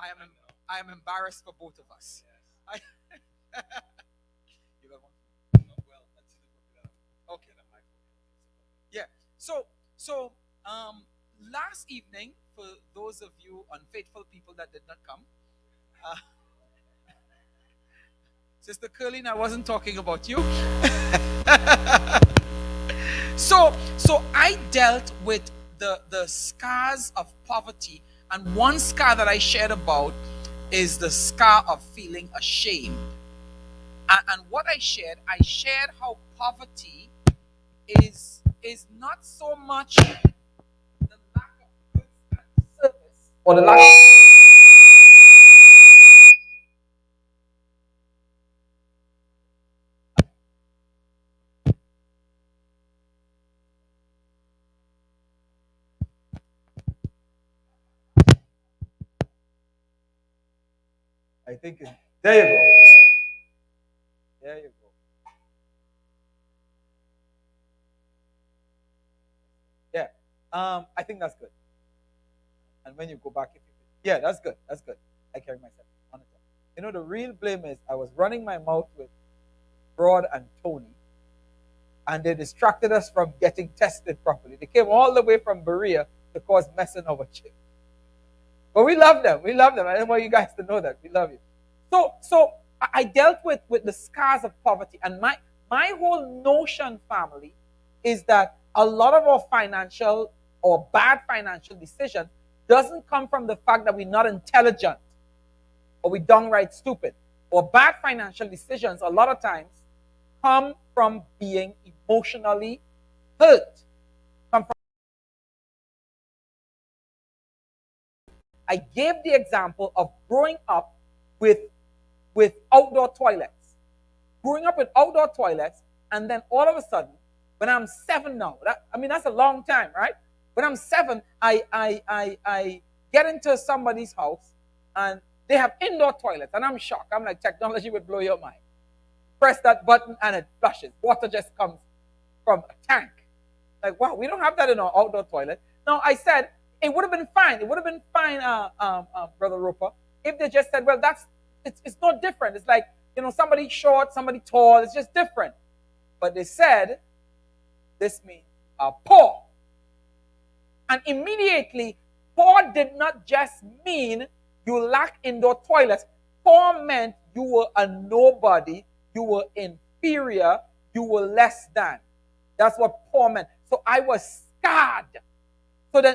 I am I am embarrassed for both of us. I, you got one? Okay. Yeah. So so um last evening, for those of you unfaithful people that did not come, uh, Sister Curlin, I wasn't talking about you. So I dealt with the scars of poverty, and one scar that I shared about is the scar of feeling ashamed. And what I shared how poverty is not so much the lack of goods and service, or the lack. I think there you go. There you go. Yeah. I think that's good. And when you go back, if you, yeah, that's good. That's good. I carry myself on it. You know, the real blame is I was running my mouth with Broad and Tony, and they distracted us from getting tested properly. They came all the way from Berea to cause mess in our church. But we love them. We love them. I don't want you guys to know that. We love you. So I dealt with the scars of poverty, and my whole notion, family, is that a lot of our financial or bad financial decisions doesn't come from the fact that we're not intelligent or we downright stupid. Or bad financial decisions a lot of times come from being emotionally hurt. Come from, I gave the example of growing up with outdoor toilets. Growing up with outdoor toilets, and then all of a sudden, when I'm 7 now, that's a long time, right? When I'm 7, I get into somebody's house and they have indoor toilets, and I'm shocked. I'm like, technology would blow your mind. Press that button and it flushes. Water just comes from a tank. Like, wow, we don't have that in our outdoor toilet. Now, I said, it would have been fine. It would have been fine, Brother Roper, if they just said, well, it's no different. It's like, somebody short, somebody tall. It's just different. But they said, this means poor. And immediately, poor did not just mean you lack indoor toilets. Poor meant you were a nobody, you were inferior, you were less than. That's what poor meant. So I was scarred.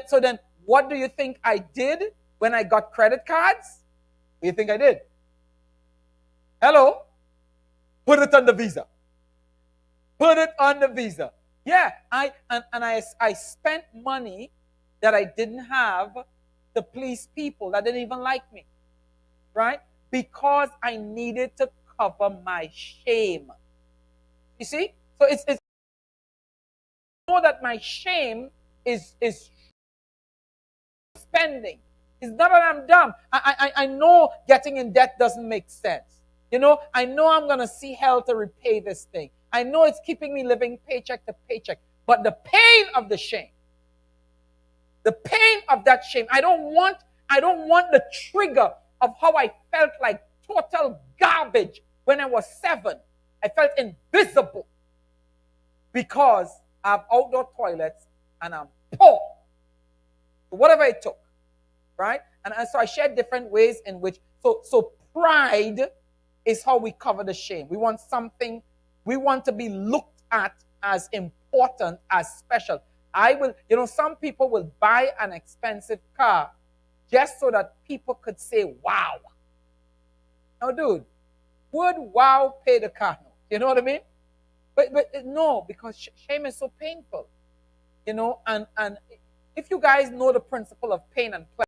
So then, what do you think I did when I got credit cards? What do you think I did? Hello? Put it on the visa. Put it on the visa. Yeah, I spent money that I didn't have to please people that didn't even like me, right? Because I needed to cover my shame. You see? So it's know that my shame is spending. It's not that I'm dumb. I know getting in debt doesn't make sense. I know I'm gonna see hell to repay this thing. I know it's keeping me living paycheck to paycheck. But the pain of the shame, the pain of that shame, I don't want the trigger of how I felt like total garbage when I was 7. I felt invisible because I have outdoor toilets and I'm poor. Whatever it took, right? And so I shared different ways in which, so pride is how we cover the shame. We want to be looked at as important, as special. Some people will buy an expensive car just so that people could say, wow. Now, dude, would wow pay the car note? You know what I mean? But no, because shame is so painful. And if you guys know the principle of pain and pleasure,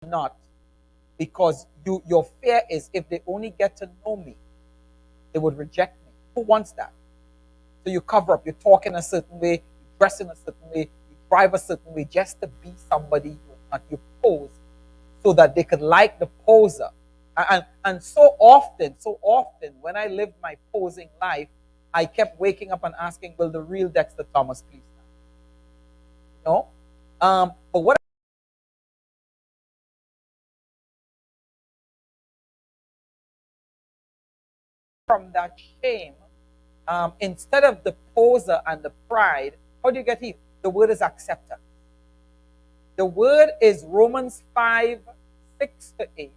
not, because your fear is if they only get to know me, they would reject me. Who wants that? So you cover up. You talk in a certain way, you dress in a certain way, you drive a certain way, just to be somebody you're not. You pose so that they could like the poser. And so often, when I lived my posing life, I kept waking up and asking, will the real Dexter Thomas please stand? You know? But what from that shame, instead of the poser and the pride, how do you get healed? The word is acceptance. The word is Romans 5:6-8.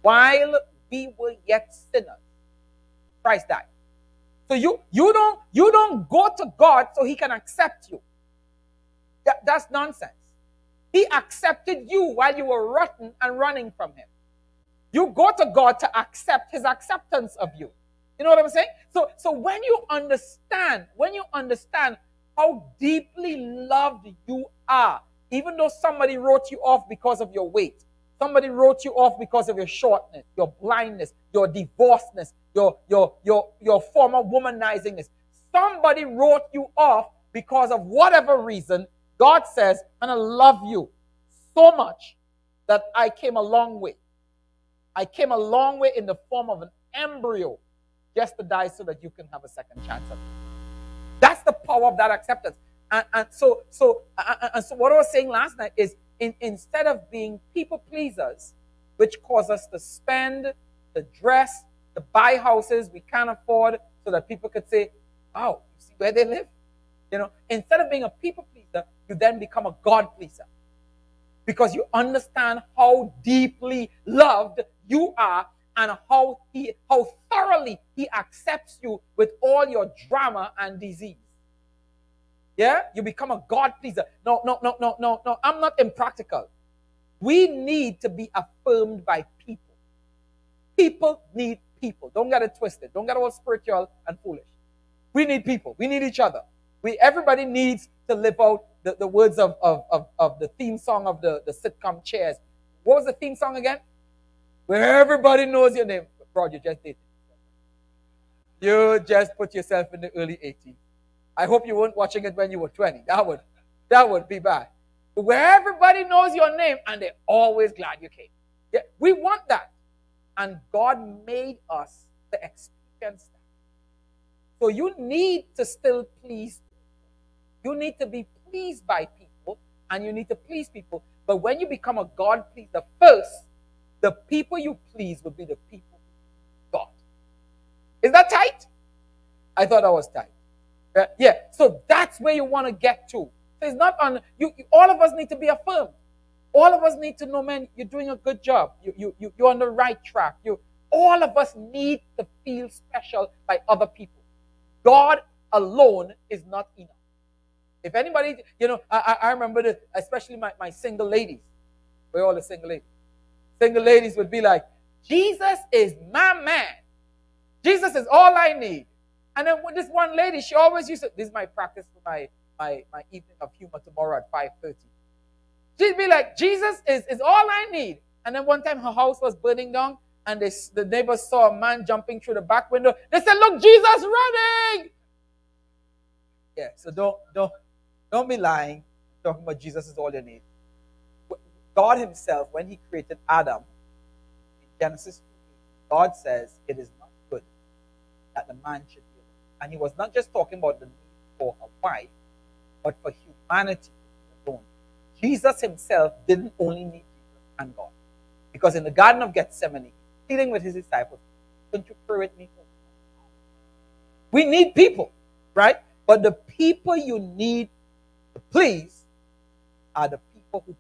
While we were yet sinners, Christ died. So you don't go to God so he can accept you. That's nonsense. He accepted you while you were rotten and running from him. You go to God to accept his acceptance of you. You know what I'm saying? So when you understand how deeply loved you are, even though somebody wrote you off because of your weight, somebody wrote you off because of your shortness, your blindness, your divorceness, your former womanizingness. Somebody wrote you off because of whatever reason. God says, and I love you so much that I came a long way. I came a long way in the form of an embryo just to die so that you can have a second chance at it. That's the power of that acceptance. And so what I was saying last night is, instead of being people pleasers, which cause us to spend, to dress, to buy houses we can't afford so that people could say, wow, you see where they live? You know, instead of being a people pleaser, you then become a God pleaser. Because you understand how deeply loved you are and how thoroughly he accepts you with all your drama and disease. Yeah? You become a God pleaser. No. I'm not impractical. We need to be affirmed by people. People need people. Don't get it twisted. Don't get all spiritual and foolish. We need people. We need each other. Everybody needs to live out the words of the theme song of the sitcom Cheers. What was the theme song again? Where everybody knows your name. Bro, you just did. You just put yourself in the early 80s. I hope you weren't watching it when you were 20. That would be bad. But where everybody knows your name and they're always glad you came. Yeah, we want that. And God made us to experience that. So you need to still please people. You need to be pleased by people and you need to please people. But when you become a God pleaser first, the people you please will be the people God. Is that tight? I thought that was tight. Yeah. So that's where you want to get to. So it's not on you. All of us need to be affirmed. All of us need to know, man, you're doing a good job. You're on the right track. All of us need to feel special by other people. God alone is not enough. If anybody, I remember this, especially my single ladies. We're all the single ladies. Single ladies would be like, Jesus is my man. Jesus is all I need. And then with this one lady, she always used to, this is my practice for my evening of humor tomorrow at 5:30. She'd be like, Jesus is all I need. And then one time her house was burning down and the neighbors saw a man jumping through the back window. They said, look, Jesus running. Yeah, so don't be lying, talking about Jesus is all you need. God himself, when he created Adam, in Genesis 2, God says it is not good that the man should be alone. And he was not just talking about the need for a wife, but for humanity alone. Jesus himself didn't only need Jesus and God. Because in the Garden of Gethsemane, dealing with his disciples, couldn't you pray with me? We need people, right? But the people you need to please are the people who please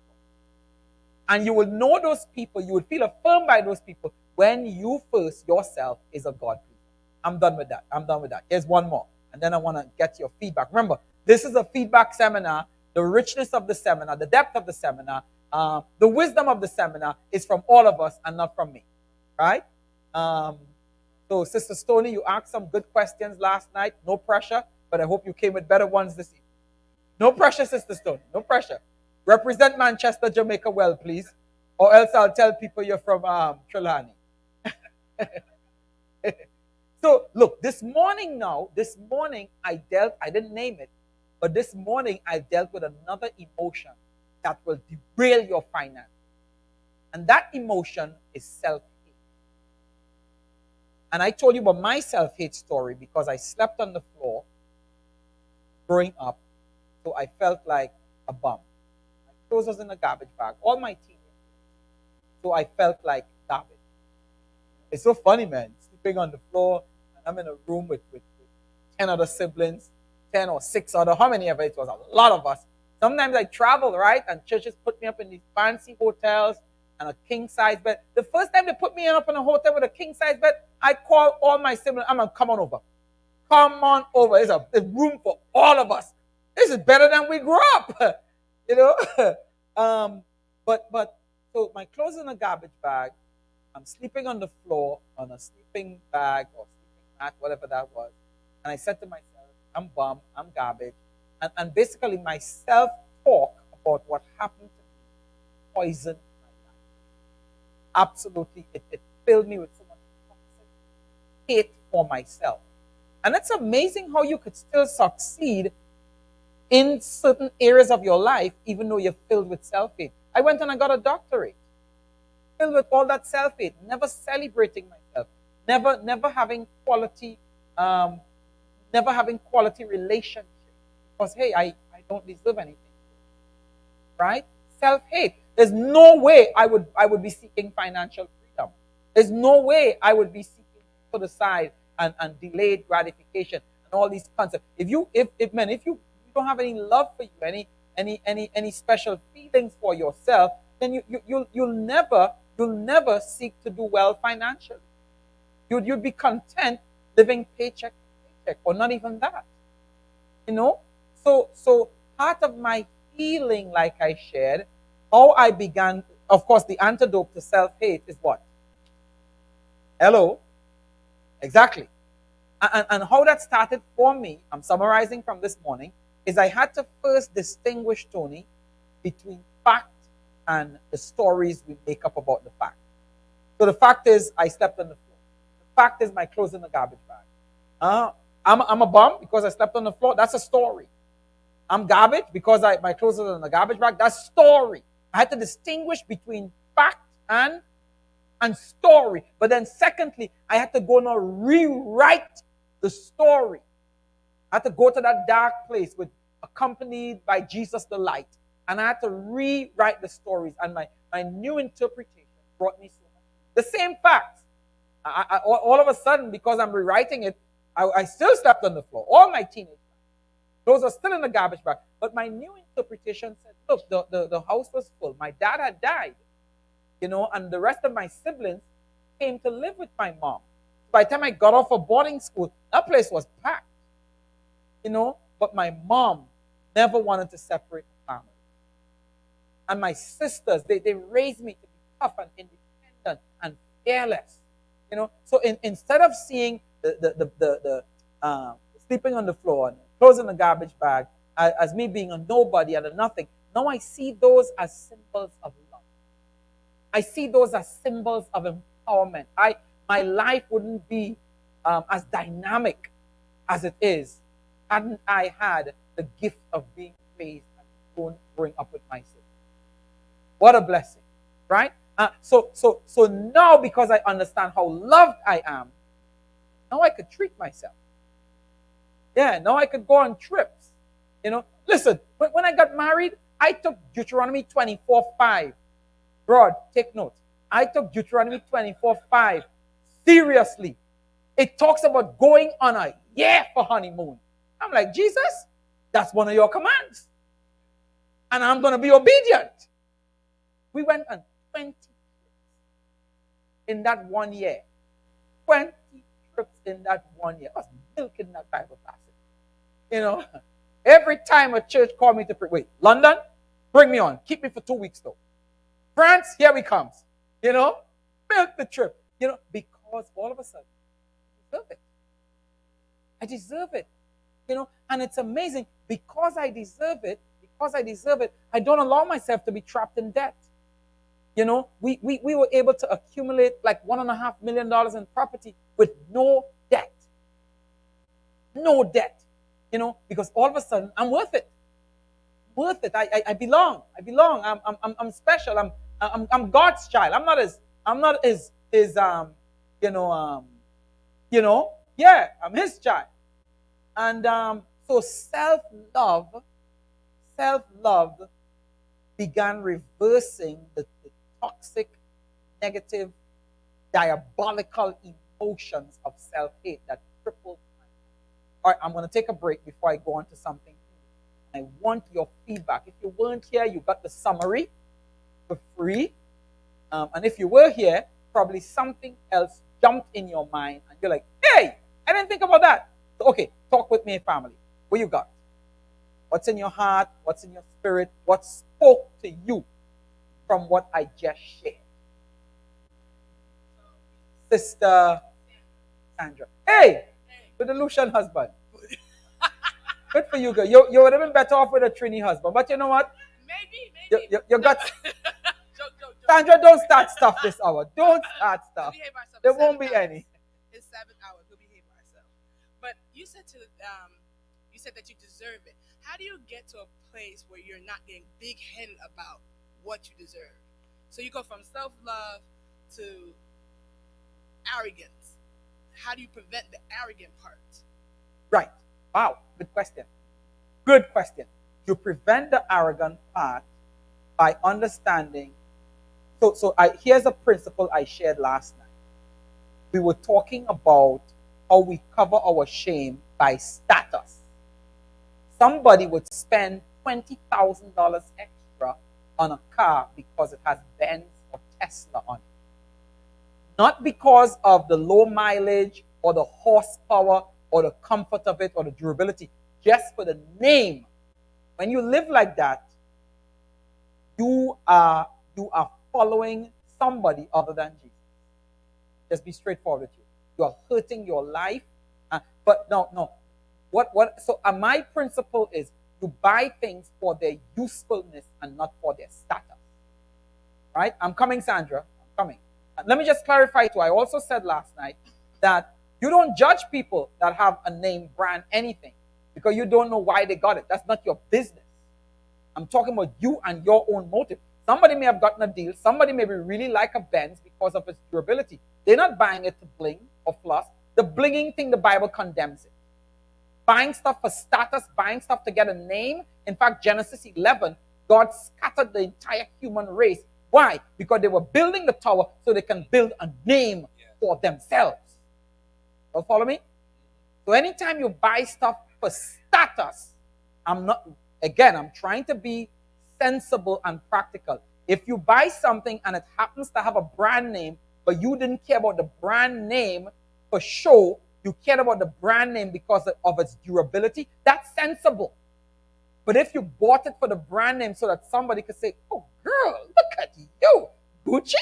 God. And you will know those people, you will feel affirmed by those people when you first yourself is a God pleaser. I'm done with that. Here's one more. And then I want to get your feedback. Remember, this is a feedback seminar. The richness of the seminar, the depth of the seminar, the wisdom of the seminar is from all of us and not from me. Right? So, Sister Stoney, you asked some good questions last night. No pressure, but I hope you came with better ones this evening. No pressure, Sister Stoney. No pressure. Represent Manchester, Jamaica well, please. Or else I'll tell people you're from Trelawney. So look, this morning I didn't name it, but this morning I dealt with another emotion that will derail your finance. And that emotion is self-hate. And I told you about my self-hate story because I slept on the floor growing up, so I felt like a bum. My clothes was in a garbage bag, all my teenage years. So I felt like garbage. It's so funny, man, sleeping on the floor, and I'm in a room with 10 other siblings, 10 or 6 other, how many of it was? A lot of us. Sometimes I travel, right? And churches put me up in these fancy hotels and a king-size bed. The first time they put me up in a hotel with a king-size bed, I called all my siblings. I'm like, come on over. Come on over. There's room for all of us. This is better than we grew up. you know? But so my clothes in a garbage bag. I'm sleeping on the floor on a sleeping bag or sleeping mat, whatever that was. And I said to myself, I'm bum, I'm garbage. And basically my self-talk about what happened to me poisoned my life. Absolutely. It filled me with so much toxic hate for myself. And it's amazing how you could still succeed in certain areas of your life, even though you're filled with self-hate. I went and I got a doctorate, filled with all that self-hate, never celebrating myself, never having quality, relationship. Because hey, I don't deserve anything. Right? Self-hate. There's no way I would be seeking financial freedom. There's no way I would be seeking to put aside and delayed gratification and all these concepts. If you don't have any love for you, any special feelings for yourself, then you'll never seek to do well financially. You'd be content living paycheck to paycheck, or not even that. You know? So part of my healing, like I shared, how I began, of course, the antidote to self-hate is what? Hello? Exactly. And how that started for me, I'm summarizing from this morning, is I had to first distinguish, Tony, between fact and the stories we make up about the fact. So the fact is, I slept on the floor. The fact is, my clothes in the garbage bag. I'm a bum because I slept on the floor. That's a story. I'm garbage because my clothes are in the garbage bag. That's story. I had to distinguish between fact and story. But then secondly, I had to go and rewrite the story. I had to go to that dark place accompanied by Jesus the light. And I had to rewrite the stories. And my new interpretation brought me so much. The same facts. All of a sudden, because I'm rewriting it, I still slept on the floor. All my teenage life. Those are still in the garbage bag. But my new interpretation said, look, the house was full. My dad had died. And the rest of my siblings came to live with my mom. By the time I got off of boarding school, that place was packed. But my mom never wanted to separate the family. And my sisters, they raised me to be tough and independent and fearless. So instead of seeing the sleeping on the floor and clothes in the garbage bag as me being a nobody and a nothing, now I see those as symbols of love. I see those as symbols of empowerment. My life wouldn't be as dynamic as it is hadn't I had the gift of being raised and growing up with my sister. What a blessing, right? So now, because I understand how loved I am, now I could treat myself. Yeah, now I could go on trips. Listen, when I got married, I took Deuteronomy 24:5. Broad, take note. I took Deuteronomy 24:5 seriously. It talks about going on a year for honeymoon. I'm like, Jesus, that's one of your commands. And I'm going to be obedient. We went on 20 trips in that 1 year. 20 trips in that 1 year. I was milking that Bible passage. Every time a church called me to pray, wait, London, bring me on. Keep me for 2 weeks though. France, here we comes. Milk the trip. Because all of a sudden, I deserve it. I deserve it. And it's amazing. Because I deserve it, I don't allow myself to be trapped in debt. We were able to accumulate like $1.5 million in property with no debt. No debt. Because all of a sudden I'm worth it. Worth it. I belong. I belong. I'm special. I'm God's child. I'm not his you know yeah, I'm his child. And so self love began reversing the toxic, negative, diabolical emotions of self-hate that crippled my life. All right, I'm going to take a break before I go on to something. I want your feedback. If you weren't here, you got the summary for free. And if you were here, probably something else jumped in your mind and you're like, hey, I didn't think about that. So, okay, talk with me, family. What you got? What's in your heart? What's in your spirit? What spoke to you from what I just shared? Sister Sandra. Hey, with the Lucian husband. Good for you, girl. You would have been better off with a Trini husband. But you know what? Maybe. You got... Joke. Sandra, don't start stuff this hour. Don't start stuff. There won't be any. It's 7 hours. We'll behave ourselves. But you said that you deserve it. How do you get to a place where you're not getting big-headed about what you deserve? So you go from self-love to arrogance. How do you prevent the arrogant part? Right. Wow. Good question. Good question. You prevent the arrogant part by understanding. Here's a principle I shared last night. We were talking about how we cover our shame by status. Somebody would spend $20,000 extra on a car because it has Benz or Tesla on it. Not because of the low mileage or the horsepower or the comfort of it or the durability, just for the name. When you live like that, you are following somebody other than Jesus. Just be straightforward with you. You are hurting your life. But no. So my principle is you buy things for their usefulness and not for their status. Right? I'm coming, Sandra. I'm coming. Let me just clarify too. I also said last night that you don't judge people that have a name, brand, anything, because you don't know why they got it. That's not your business. I'm talking about you and your own motive. Somebody may have gotten a deal. Somebody may be really like a Benz because of its durability. They're not buying it to bling or floss. The blinging thing, the Bible condemns it. Buying stuff for status, buying stuff to get a name. In fact, Genesis 11, God scattered the entire human race. Why? Because they were building the tower so they can build a name for themselves. You follow me? So anytime you buy stuff for status, I'm trying to be sensible and practical. If you buy something and it happens to have a brand name, but you didn't care about the brand name for show, you cared about the brand name because of its durability, that's sensible. But if you bought it for the brand name so that somebody could say, oh, girl, look at you, Gucci.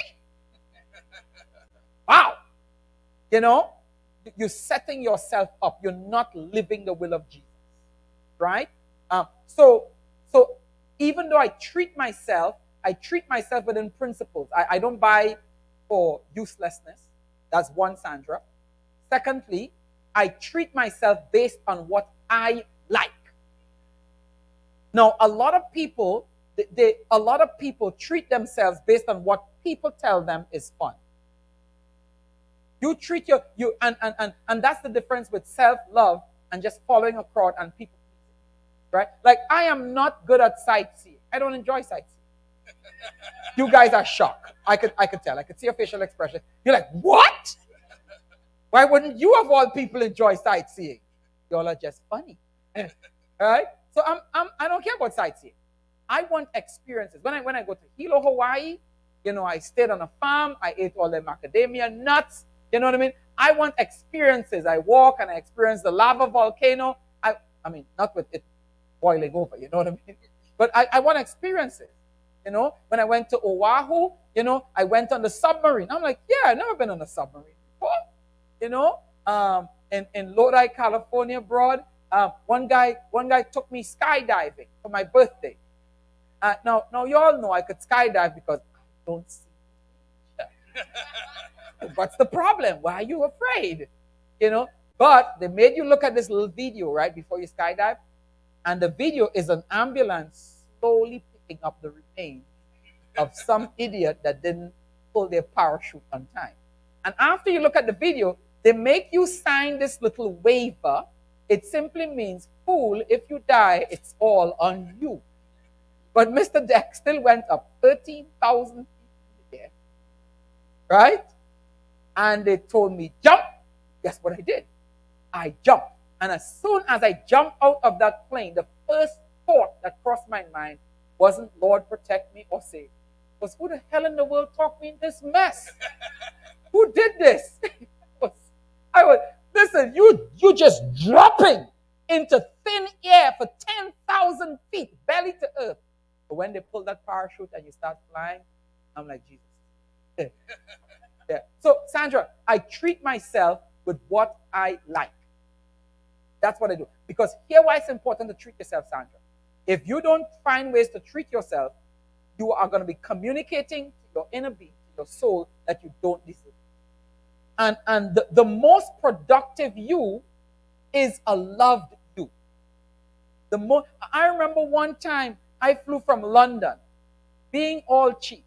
Wow. You're setting yourself up. You're not living the will of Jesus. Right? So even though I treat myself within principles. I don't buy for uselessness. That's one, Sandra. Secondly, I treat myself based on what I like. Now, a lot of people treat themselves based on what people tell them is fun. You treat and that's the difference with self-love and just following a crowd and people. Right? Like, I am not good at sightseeing. I don't enjoy sightseeing. You guys are shocked. I could tell. I could see your facial expression. You're like, what? Why wouldn't you of all people enjoy sightseeing? Y'all are just funny. All right? So I don't care about sightseeing. I want experiences. When I go to Hilo, Hawaii, I stayed on a farm. I ate all the macadamia nuts. You know what I mean? I want experiences. I walk and I experience the lava volcano. I mean, not with it boiling over, you know what I mean? But I want experiences. When I went to Oahu, I went on the submarine. I'm like, yeah, I've never been on a submarine before. In Lodi, California, broad, one guy took me skydiving for my birthday. Now you all know I could skydive because don't see danger. What's the problem? Why are you afraid? You know, but they made you look at this little video right before you skydive, and the video is an ambulance slowly picking up the remains of some idiot that didn't pull their parachute on time. And after you look at the video, they make you sign this little waiver. It simply means, fool, if you die, it's all on you. But Mr. Deck still went up 13,000 feet in the air, right? And they told me, jump. Guess what I did? I jumped. And as soon as I jumped out of that plane, the first thought that crossed my mind wasn't, Lord, protect me or save me. It was, who the hell in the world talked me in this mess? Who did this? I was, listen, you just dropping into thin air for 10,000 feet, belly to earth. But when they pull that parachute and you start flying, I'm like, Jesus. Yeah. Yeah. So, Sandra, I treat myself with what I like. That's what I do. Because here why it's important to treat yourself, Sandra. If you don't find ways to treat yourself, you are going to be communicating to your inner being, to your soul, that you don't deserve. And the most productive you is a loved you. I remember one time I flew from London, being all cheap.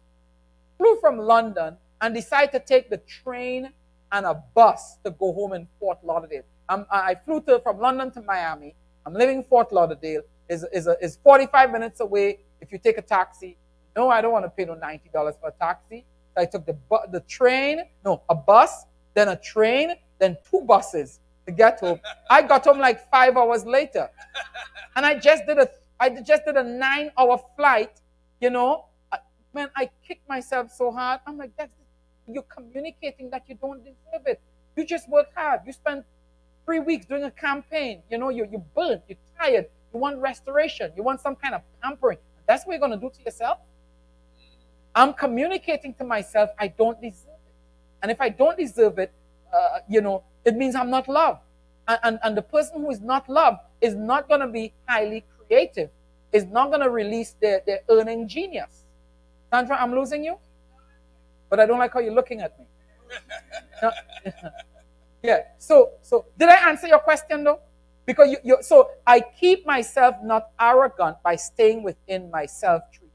Flew from London and decided to take the train and a bus to go home in Fort Lauderdale. I flew from London to Miami. I'm living in Fort Lauderdale. Is 45 minutes away if you take a taxi. No, I don't want to pay no $90 for a taxi. So I took the train, no, a bus, then a train, then 2 buses to get home. I got home like 5 hours later. And I just did a 9-hour flight, you know. Man, I kicked myself so hard. I'm like, you're communicating that you don't deserve it. You just work hard. You spent 3 weeks doing a campaign. You know, you're burnt, you're tired. You want restoration. You want some kind of pampering. That's what you're going to do to yourself. I'm communicating to myself, I don't deserve it. And if I don't deserve it, you know, it means I'm not loved. And the person who is not loved is not going to be highly creative, is not going to release their earning genius. Sandra, I'm losing you? But I don't like how you're looking at me. No. Yeah. So did I answer your question though? Because so I keep myself not arrogant by staying within my self-treating.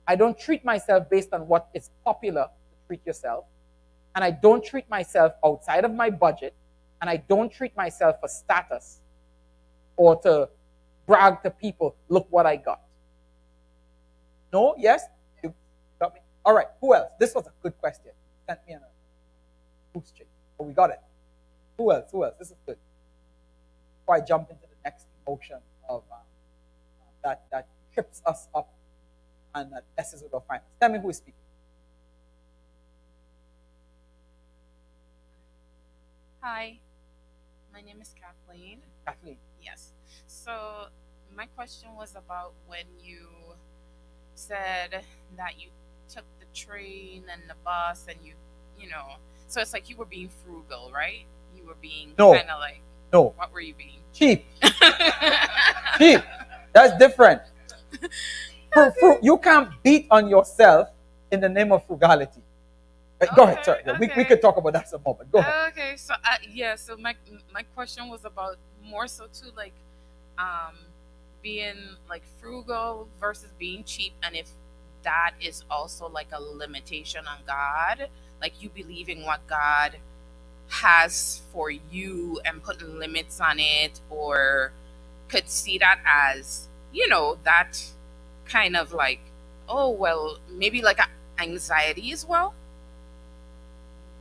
I don't treat myself based on what is popular to treat yourself. And I don't treat myself outside of my budget. And I don't treat myself for status or to brag to people, look what I got. No? Yes? You got me? All right. Who else? This was a good question. Sent me on a boost check. Oh, we got it. Who else? This is good. Before I jump into the next emotion of that trips us up and that messes with our finance. Tell me who is speaking. Hi, my name is Kathleen. Kathleen. Yes. So my question was about when you said that you took the train and the bus and you know, so it's like you were being frugal, right? You were being kind of like, no. What were you being? Cheap. Cheap. That's different. You can't beat on yourself in the name of frugality. Go ahead, sorry. Okay. We could talk about that some more, but go ahead. Okay, so so my question was about more so too like being like frugal versus being cheap, and if that is also like a limitation on God, like you believing what God has for you and putting limits on it, or could see that as, you know, that kind of like, oh well, maybe like anxiety as well.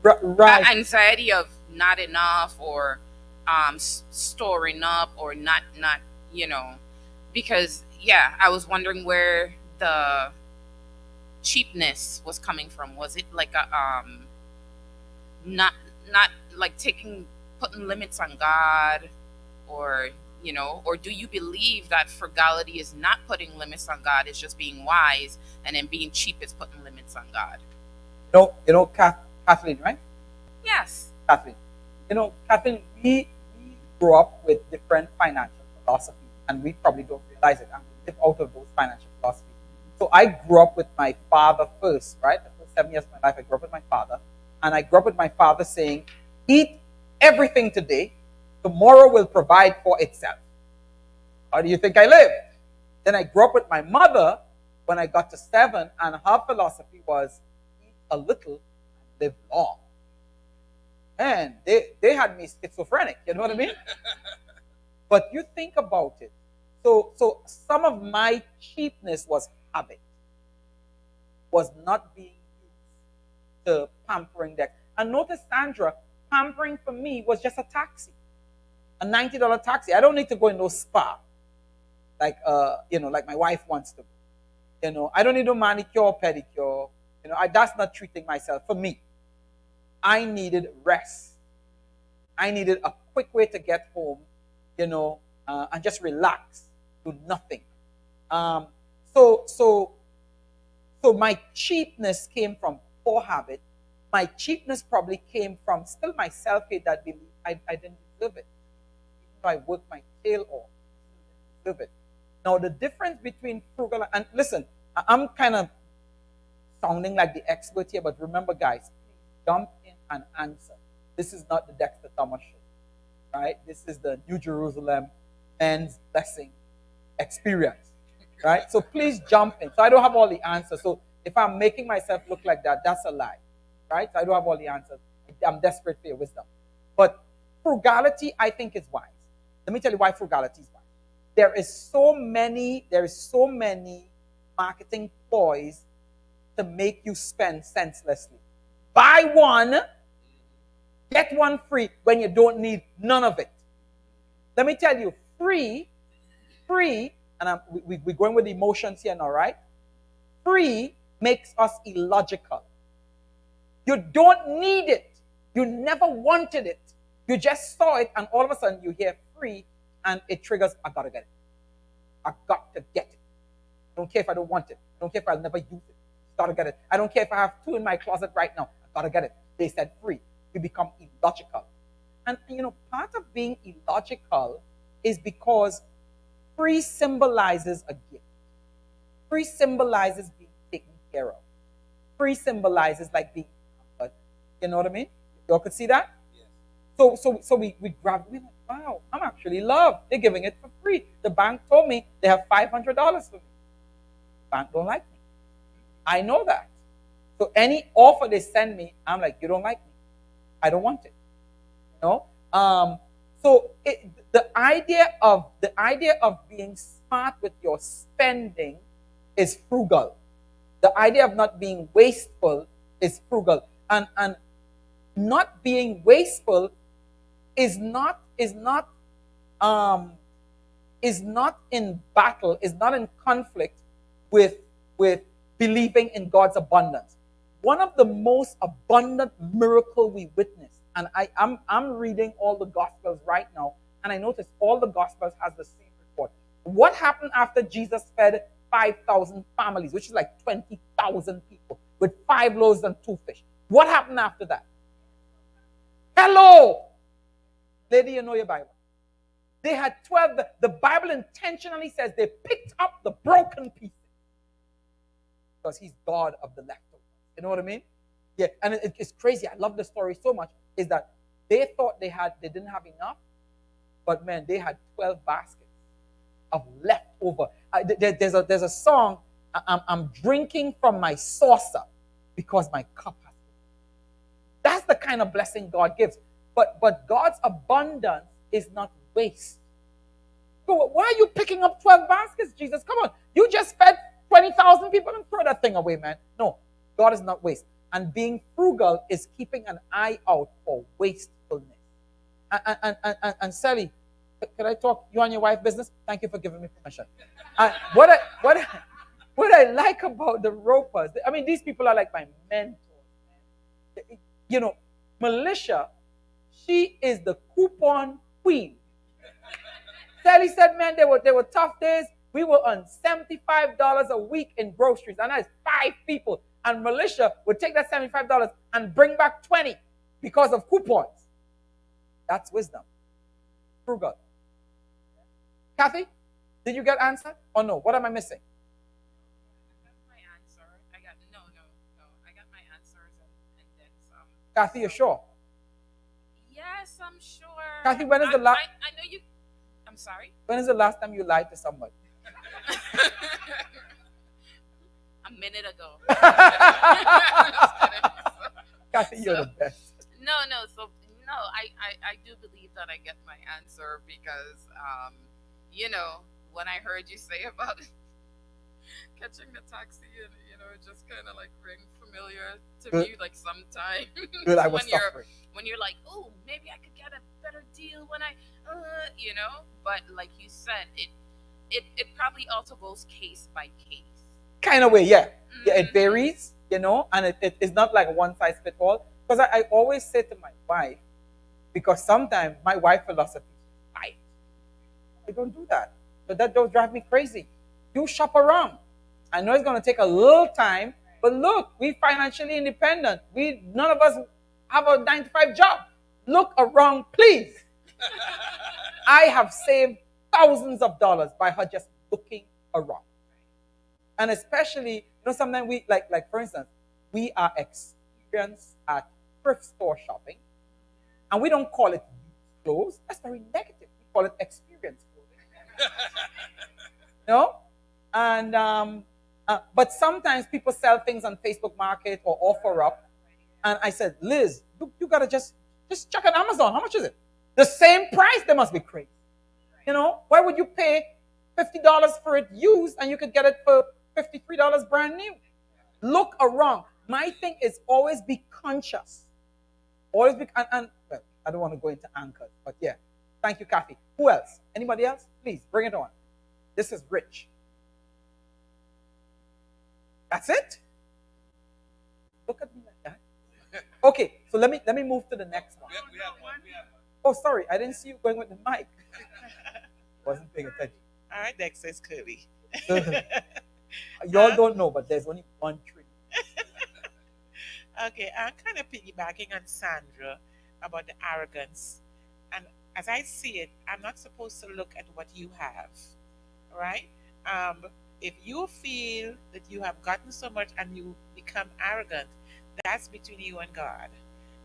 Right. Anxiety of not enough, or storing up, or not you know, because I was wondering where the cheapness was coming from. Was it like a not like putting limits on God, or you know, or do you believe that frugality is not putting limits on God, it's just being wise, and then being cheap is putting limits on God? You know, Kathleen, right? Yes. Kathleen. You know, Kathleen, we grew up with different financial philosophies, and we probably don't realize it, and we live out of those financial philosophies. So I grew up with my father first, right? The first 7 years of my life, I grew up with my father. And I grew up with my father saying, eat everything today. Tomorrow will provide for itself. How do you think I lived? Then I grew up with my mother when I got to 7, and her philosophy was eat a little and live long. And they had me schizophrenic, you know what I mean? But you think about it. So some of my cheapness was habit, was not being used to pampering Dex. And notice, Sandra, pampering for me was just a taxi, a $90 taxi. I don't need to go in no spa like like my wife wants to go. I don't need no manicure or pedicure. That's not treating myself. For me, I needed rest. I needed a quick way to get home, and just relax, do nothing. So my cheapness came from poor habit. My cheapness probably came from still my self-hate that belief I didn't deserve it. Even though I worked my tail off, I didn't deserve it. Now, the difference between frugal and listen, I'm kind of sounding like the expert here, but remember, guys, please jump in and answer. This is not the Dexter Thomas show, right? This is the New Jerusalem men's blessing experience, right? So please jump in. So I don't have all the answers. So if I'm making myself look like that, that's a lie, right? So I don't have all the answers. I'm desperate for your wisdom. But frugality, I think, is wise. Let me tell you why frugality is wise. There is so many marketing ploys to make you spend senselessly. Buy one, get one free when you don't need none of it. Let me tell you, free, and we're going with emotions here now, right? Free makes us illogical. You don't need it. You never wanted it. You just saw it, and all of a sudden you hear free, and it triggers, I gotta get it. I got to get it. I don't care if I don't want it. I don't care if I'll never use it. Gotta get it. I don't care if I have 2 in my closet right now. I gotta get it. They said free. You become illogical. And part of being illogical is because free symbolizes a gift. Free symbolizes being taken care of. Free symbolizes like being pampered. You know what I mean? Y'all could see that? Yes. So we grab it. Wow, I'm actually loved. They're giving it for free. The bank told me they have $500 for me. The bank don't like me. I know that. So any offer they send me, I'm like, you don't like me. I don't want it. So the idea of being smart with your spending is frugal. The idea of not being wasteful is frugal. And not being wasteful is not in battle, is not in conflict with believing in God's abundance. One of the most abundant miracle we witness, and I'm reading all the Gospels right now, and I notice all the Gospels has the same report. What happened after Jesus fed 5,000 families, which is like 20,000 people, with 5 loaves and 2 fish? What happened after that? Hello! Lady, you know your Bible. They had 12. The Bible intentionally says they picked up the broken pieces because he's God of the leftovers. You know what I mean? Yeah, and it's crazy. I love the story so much. Is that they thought they didn't have enough, but man, they had 12 baskets of leftover. There's a song. I'm drinking from my saucer because my cup has. That's the kind of blessing God gives. But God's abundance is not waste. So why are you picking up 12 baskets, Jesus? Come on. You just fed 20,000 people and throw that thing away, man. No, God is not waste. And being frugal is keeping an eye out for wastefulness. And Sally, can I talk you and your wife business? Thank you for giving me permission. What I like about the ropers, I mean, these people are like my mentors, man. Militia, she is the coupon queen. Sally said, man, they were tough days. We were on $75 a week in groceries, and that's 5 people. And Militia would take that $75 and bring back 20 because of coupons. That's wisdom. Frugal. Kathy, did you get answered? Or no? What am I missing? Kathy, you sure? Yes, I'm sure. Kathy, when is the last? I know you. I'm sorry. When is the last time you lied to somebody? A minute ago. Kathy, you're the best. No. So no, I do believe that I get my answer because, when I heard you say about catching the taxi and it just kind of like ring familiar to Good. me, like sometimes Good, I was when you're suffering. when you're like, oh, maybe I could get a better deal when but like you said, it probably also goes case by case. Kind of way, yeah. Yeah, it Mhm. varies, and it's not like one size fits all. Because I always say to my wife, because sometimes my wife philosophy is right. I don't do that. But that don't drive me crazy. You shop around. I know it's gonna take a little time, but look, we financially independent. We none of us have a 9 to 5 job. Look around, please. I have saved thousands of dollars by her just looking around. And especially, sometimes we like for instance, we are experienced at thrift store shopping, and we don't call it used clothes. That's very negative. We call it experience clothing. No? And but sometimes people sell things on Facebook Market or offer up. And I said, Liz, you gotta just check on Amazon. How much is it? The same price. They must be crazy. Why would you pay $50 for it used and you could get it for $53 brand new? Look around. My thing is always be conscious. Always be and well, I don't want to go into anchors, but yeah. Thank you, Kathy. Who else? Anybody else? Please bring it on. This is rich. That's it? Look at me like that. Okay, so let me move to the next one. We have one. Oh, sorry, I didn't see you going with the mic. Wasn't paying attention. All right, Dexter, it's Curly. Y'all don't know, but there's only one tree. Okay, I'm kind of piggybacking on Sandra about the arrogance. And as I see it, I'm not supposed to look at what you have, right? If you feel that you have gotten so much and you become arrogant, that's between you and God.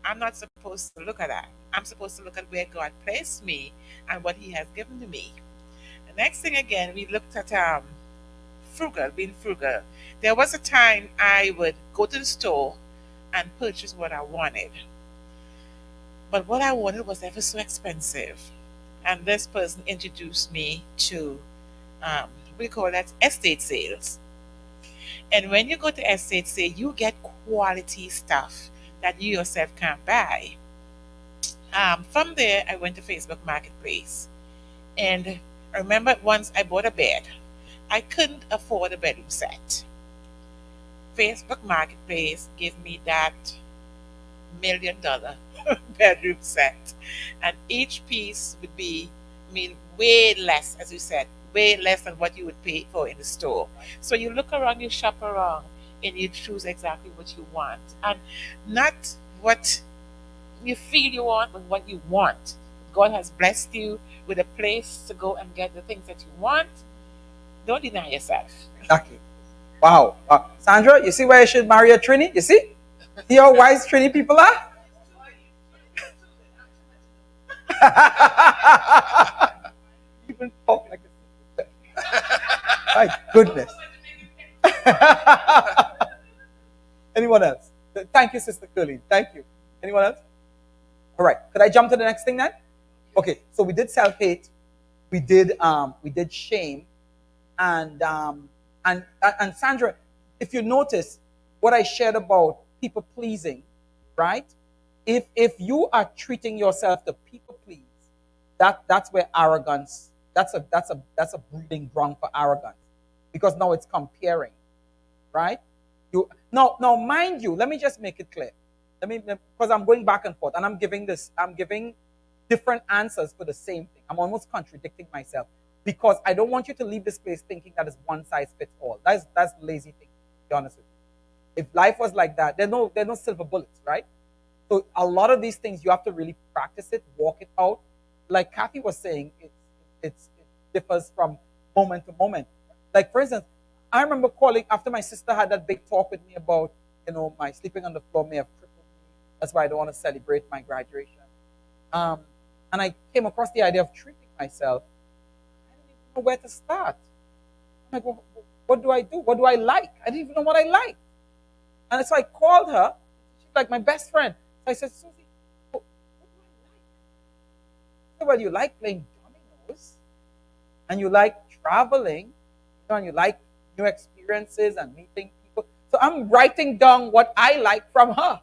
I'm not supposed to look at that. I'm supposed to look at where God placed me and what He has given to me. The next thing again, we looked at being frugal. There was a time I would go to the store and purchase what I wanted. But what I wanted was ever so expensive. And this person introduced me to, we call that estate sales. And when you go to estate sale, you get quality stuff that you yourself can't buy. From there, I went to Facebook Marketplace. And I remember once I bought a bed. I couldn't afford a bedroom set. Facebook Marketplace gave me that $1 million bedroom set. And each piece would be, way less, as you said, way less than what you would pay for in the store. So you look around, you shop around, and you choose exactly what you want. And not what you feel you want, but what you want. God has blessed you with a place to go and get the things that you want. Don't deny yourself. Exactly. Wow. Sandra, you see why I should marry a Trini? You see? See how wise Trini people are? Even talk like a my goodness. Anyone else? Thank you, Sister Curly. Thank you. Anyone else? All right. Could I jump to the next thing then? Okay. So we did self-hate. We did shame. And Sandra, if you notice what I shared about people pleasing, right? If you are treating yourself to people please, that's where arrogance, that's a breeding ground for arrogance. Because now it's comparing, right? You now mind you, let me just make it clear. Because I'm going back and forth and I'm giving different answers for the same thing. I'm almost contradicting myself because I don't want you to leave this place thinking that it's one size fits all. That's lazy thing, to be honest with you. If life was like that, there's no silver bullets, right? So a lot of these things you have to really practice it, walk it out. Like Kathy was saying, it differs from moment to moment. Like for instance, I remember calling after my sister had that big talk with me about, my sleeping on the floor may have crippled me. That's why I don't want to celebrate my graduation. Um, and I came across the idea of treating myself. I didn't even know where to start. I'm like, well, what do I do? What do I like? I didn't even know what I like. And so I called her. She's like my best friend. So I said, Susie, what do I like? She said, well, you like playing dominoes, and you like traveling, and you like new experiences and meeting people. So I'm writing down what I like from her.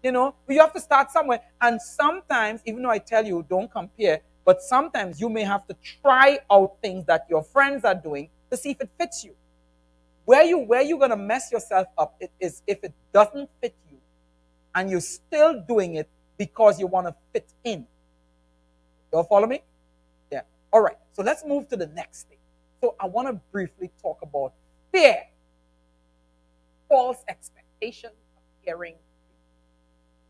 But you have to start somewhere. And sometimes, even though I tell you don't compare, but sometimes you may have to try out things that your friends are doing to see if it fits you. Where you're gonna mess yourself up it is if it doesn't fit you and you're still doing it because you want to fit in. You all follow me? Yeah. All right. So let's move to the next thing. So I want to briefly talk about fear, false expectations, appearing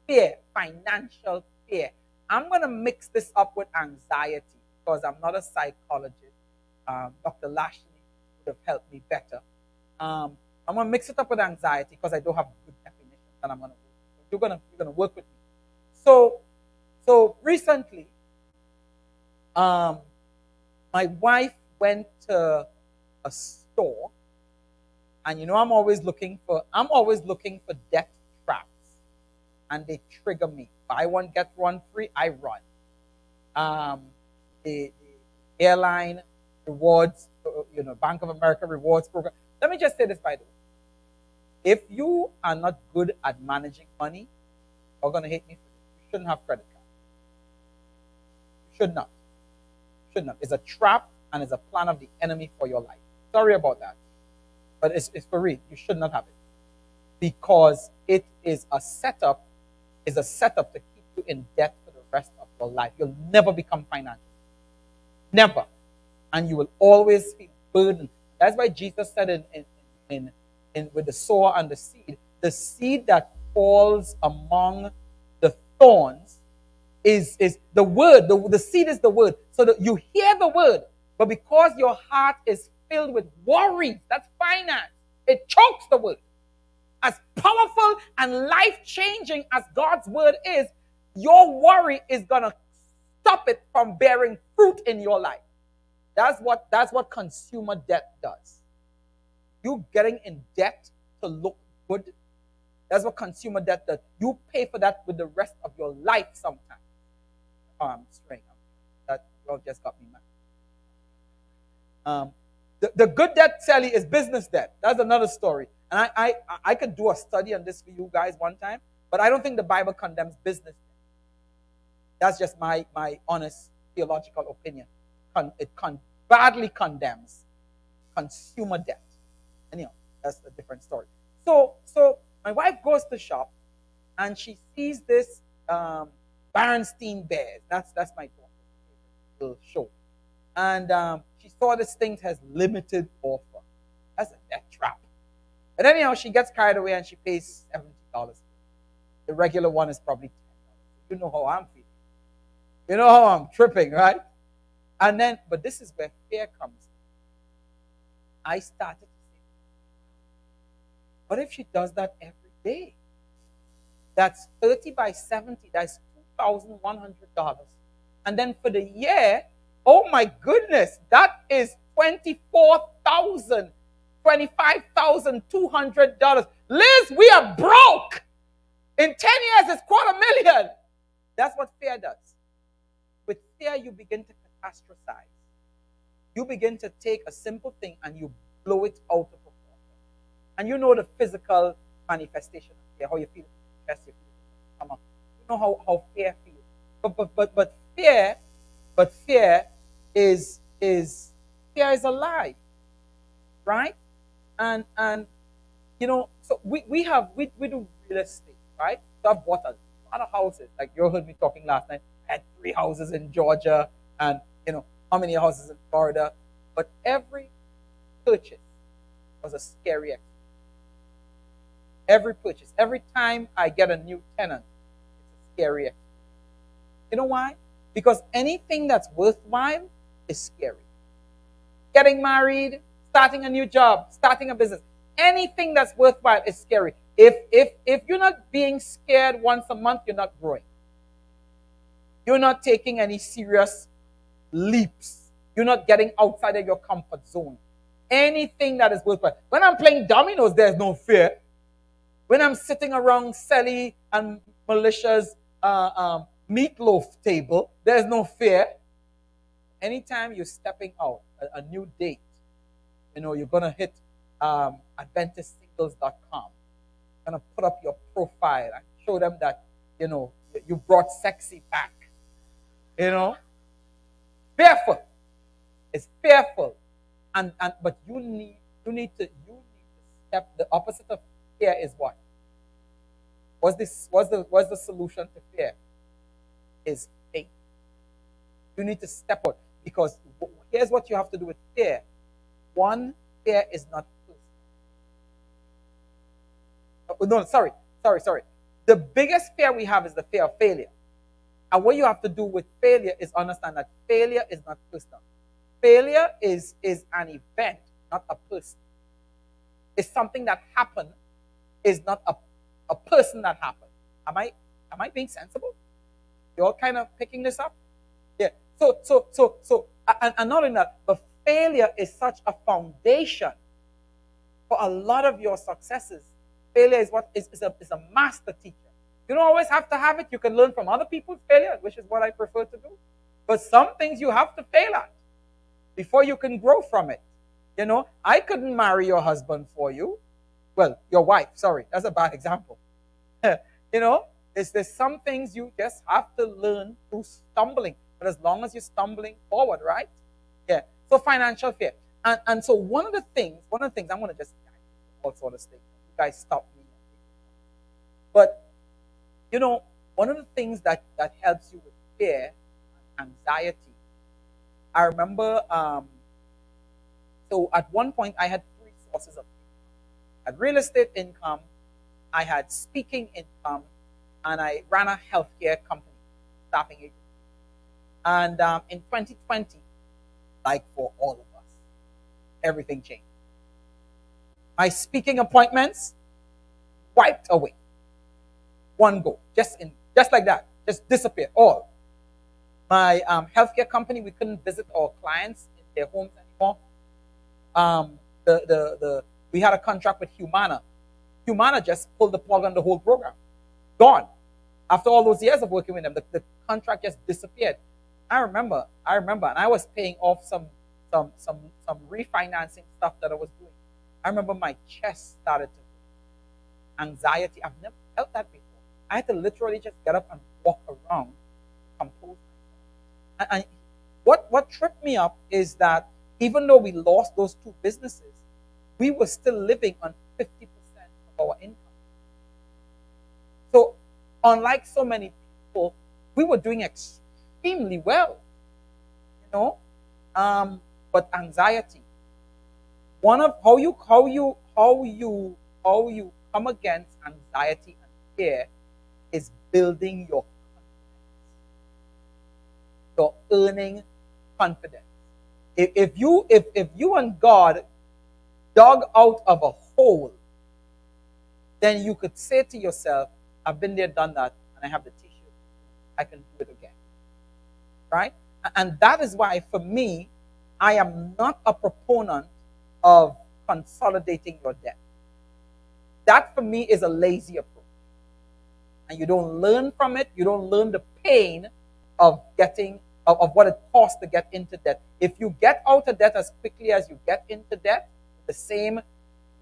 fear, financial fear. I'm going to mix this up with anxiety because I'm not a psychologist. Dr. Lashley would have helped me better. I'm going to mix it up with anxiety because I don't have good definitions that I'm going to work with. You're going to work with me. So recently, my wife went to a store, and I'm always looking for death traps, and they trigger me. Buy one get one free, I run. The airline rewards, Bank of America rewards program. Let me just say this, by the way. If you are not good at managing money, you're going to hate me for this. You shouldn't have credit cards. You should not. It's a trap and it's a plan of the enemy for your life. Sorry about that. But it's for real. You should not have it. Because it is a setup to keep you in debt for the rest of your life. You'll never become financial. Never. And you will always feel burdened. That's why Jesus said in with the sower and the seed that falls among the thorns is the word. The seed is the word. So that you hear the word, but because your heart is filled with worry, that's finance, it chokes the word. As powerful and life-changing as God's word is, your worry is going to stop it from bearing fruit in your life. That's what consumer debt does. You getting in debt to look good. That's what consumer debt does. You pay for that with the rest of your life sometimes. Oh, I'm straying. That y'all just got me mad. The good debt, Sally, is business debt. That's another story. And I could do a study on this for you guys one time, but I don't think the Bible condemns business debt. That's just my honest theological opinion. It badly condemns consumer debt. Anyhow, that's a different story. So my wife goes to shop, and she sees this Berenstain Bears. That's my daughter's favorite show. And she saw this thing has limited offer. That's a death trap. And anyhow, she gets carried away and she pays $70. The regular one is probably $10. You know how I'm feeling. You know how I'm tripping, right? And then, but this is where fear comes in. I started to say, what if she does that every day? That's 30 by 70. That's $2,100. And then for the year, oh my goodness, that is $24,000, $25,200. Liz, we are broke. In 10 years, it's $250,000. That's what fear does. With fear, you begin to catastrophize. You begin to take a simple thing and you blow it out of proportion. And you know the physical manifestation of fear, how you feel in your chest, you feel in your stomach. You know how fear feels. But fear is alive, right? And so we do real estate, right? So I've bought a lot of houses. Like you heard me talking last night. I had 3 houses in Georgia and how many houses in Florida. But every purchase was a scary experience. Every purchase. Every time I get a new tenant, it's a scary experience. You know why? Because anything that's worthwhile is scary. Getting married, starting a new job, starting a business, anything that's worthwhile is scary. If you're not being scared once a month, you're not growing. You're not taking any serious leaps. You're not getting outside of your comfort zone. Anything that is worthwhile. When I'm playing dominoes, there's no fear. When I'm sitting around Sally and Melicia's meatloaf table, there's no fear. Anytime you're stepping out, a new date, you're going to hit AdventistSingles.com. You're going to put up your profile and show them that, you brought sexy back. Fearful. It's fearful. But you need to step. The opposite of fear is what? What's the solution to fear? Is faith. You need to step out, because here's what you have to do with fear. One, fear is not personal. No, sorry. The biggest fear we have is the fear of failure. And what you have to do with failure is understand that failure is not personal. Failure is an event, not a person. It's something that happened, is not a person that happened. Am I being sensible? You're all kind of picking this up? Yeah. So and not only that, but failure is such a foundation for a lot of your successes. Failure is a master teacher. You don't always have to have it. You can learn from other people's failure, which is what I prefer to do. But some things you have to fail at before you can grow from it. I couldn't marry your husband for you. Well, your wife, sorry. That's a bad example. There's some things you just have to learn through stumbling. But as long as you're stumbling forward, right? Yeah. So financial fear. And so one of the things, I'm going to just all sort of things. You guys stop me. But, one of the things that helps you with fear and anxiety, I remember, so at one point I had 3 sources of income. I had real estate income, I had speaking income, and I ran a healthcare company, staffing agency. And in 2020, like for all of us, everything changed. My speaking appointments wiped away. One go, just like that, just disappeared. All. My healthcare company, we couldn't visit our clients in their homes anymore. We had a contract with Humana. Humana just pulled the plug on the whole program. Gone. After all those years of working with them, the contract just disappeared. I remember, and I was paying off some refinancing stuff that I was doing. I remember my chest started to anxiety. I've never felt that before. I had to literally just get up and walk around, compose myself. And what tripped me up is that even though we lost those 2 businesses, we were still living on 50% of our income. So unlike so many people, we were doing extremely well. But anxiety. One of how you come against anxiety and fear is building your confidence. You're earning confidence. If you and God dug out of a hole, then you could say to yourself, I've been there, done that, and I have the t-shirt. I can do it again. Right? And that is why, for me, I am not a proponent of consolidating your debt. That, for me, is a lazy approach. And you don't learn from it. You don't learn the pain of what it costs to get into debt. If you get out of debt as quickly as you get into debt, the same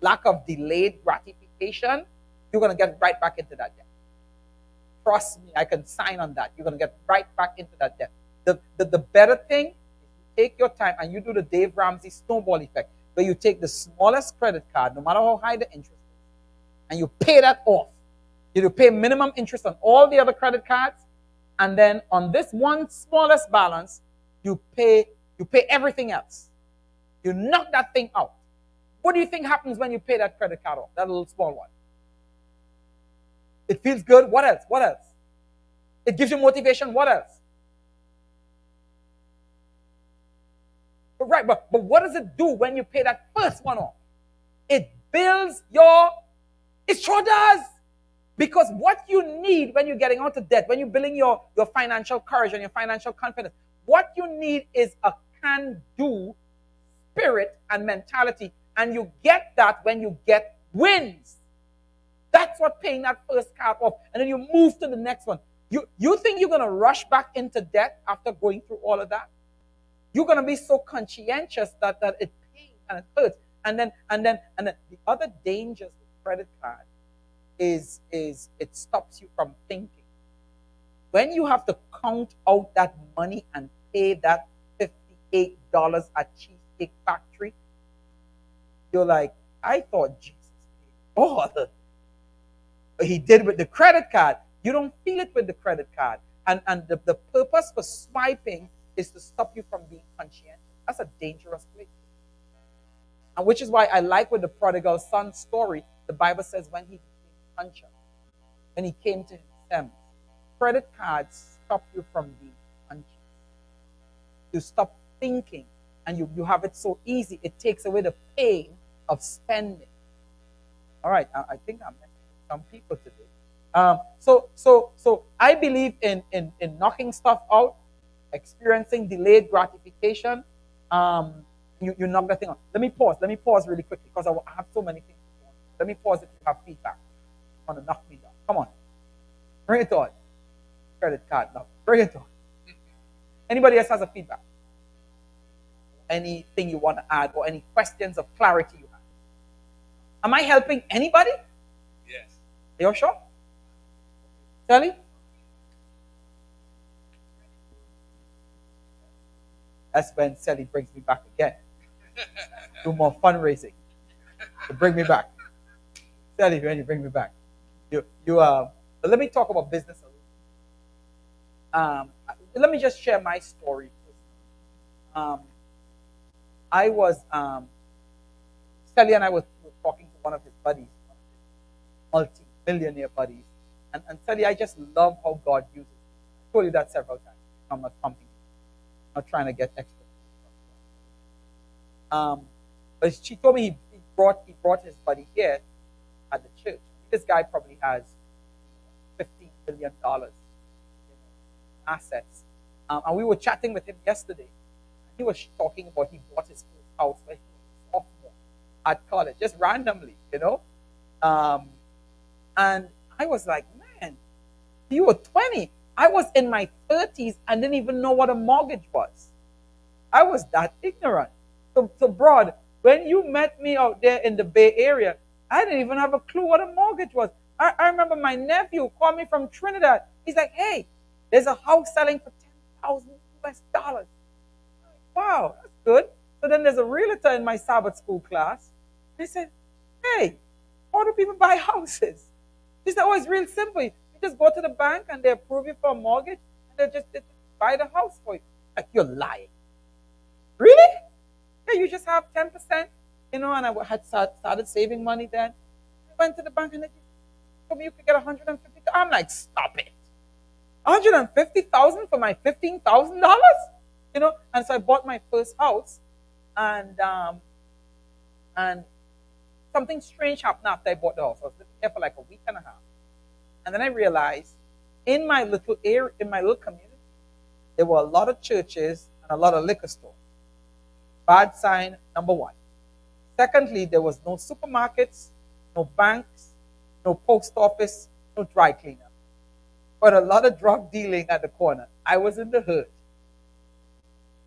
lack of delayed gratification, you're going to get right back into that debt. Trust me, I can sign on that. You're going to get right back into that debt. The better thing is you take your time and you do the Dave Ramsey snowball effect, where you take the smallest credit card, no matter how high the interest is, and you pay that off. You pay minimum interest on all the other credit cards, and then on this one smallest balance, you pay everything else. You knock that thing out. What do you think happens when you pay that credit card off, that little small one? It feels good. What else? What else? It gives you motivation. What else? Right, but what does it do when you pay that first one off? It builds your It sure does. Because what you need when you're getting out of debt, when you're building your financial courage and your financial confidence, what you need is a can-do spirit and mentality. And you get that when you get wins. That's what paying that first card off. And then you move to the next one. You think you're going to rush back into debt after going through all of that? You're going to be so conscientious that it pains and it hurts. And then the other dangers with credit card is it stops you from thinking. When you have to count out that money and pay that $58 at Cheesecake Factory, you're like, I thought Jesus paid all. He did with the credit card. You don't feel it with the credit card. And the purpose for swiping is to stop you from being conscientious. That's a dangerous place. And which is why I like with the prodigal son story, the Bible says when he became conscious, when he came to himself, credit cards stop you from being conscious. You stop thinking, and you have it so easy. It takes away the pain of spending. All right, I think I'm messing with some people today. So I believe in knocking stuff out, experiencing delayed gratification. You knock that thing out. Let me pause really quickly because I have so many things to do. Let me pause if you have feedback. You want to knock me down. Come on. Bring it on. Credit card. No, bring it on. Anybody else has a feedback? Anything you want to add or any questions of clarity you have? Am I helping anybody? Yes. Are you sure? Sally? That's when Sally brings me back again. Do more fundraising to bring me back. Sally, when you bring me back. But let me talk about business a little. Let me just share my story. I was Sally and I were talking to one of his buddies, multi-millionaire buddies, and Sally, I just love how God uses it. I told you that several times. I'm not pumping. I'm not trying to get extra. But she told me he brought his buddy here at the church. This guy probably has $15 billion assets. And we were chatting with him yesterday. He was talking about he bought his first house when he was a sophomore at college, just randomly, And I was like, man, you were 20. I was in my 30s and didn't even know what a mortgage was. I was that ignorant. So broad, when you met me out there in the Bay Area, I didn't even have a clue what a mortgage was. I remember my nephew called me from Trinidad. He's like, hey, there's a house selling for $10,000. Wow, that's good. So then there's a realtor in my Sabbath school class. He said, hey, how do people buy houses? He said, oh, it's real simple. You just go to the bank and they approve you for a mortgage and they buy the house for you. Like, you're lying. Really? Yeah, you just have 10%, and I had started saving money then. I went to the bank and they told me you could get $150,000. I'm like, stop it. $150,000 for my $15,000? And so I bought my first house, and something strange happened after I bought the house. I was living there for like a week and a half, and then I realized in my little area, in my little community, there were a lot of churches and a lot of liquor stores. Bad sign, number one. Secondly, there was no supermarkets, no banks, no post office, no dry cleaner, but a lot of drug dealing at the corner. I was in the hood.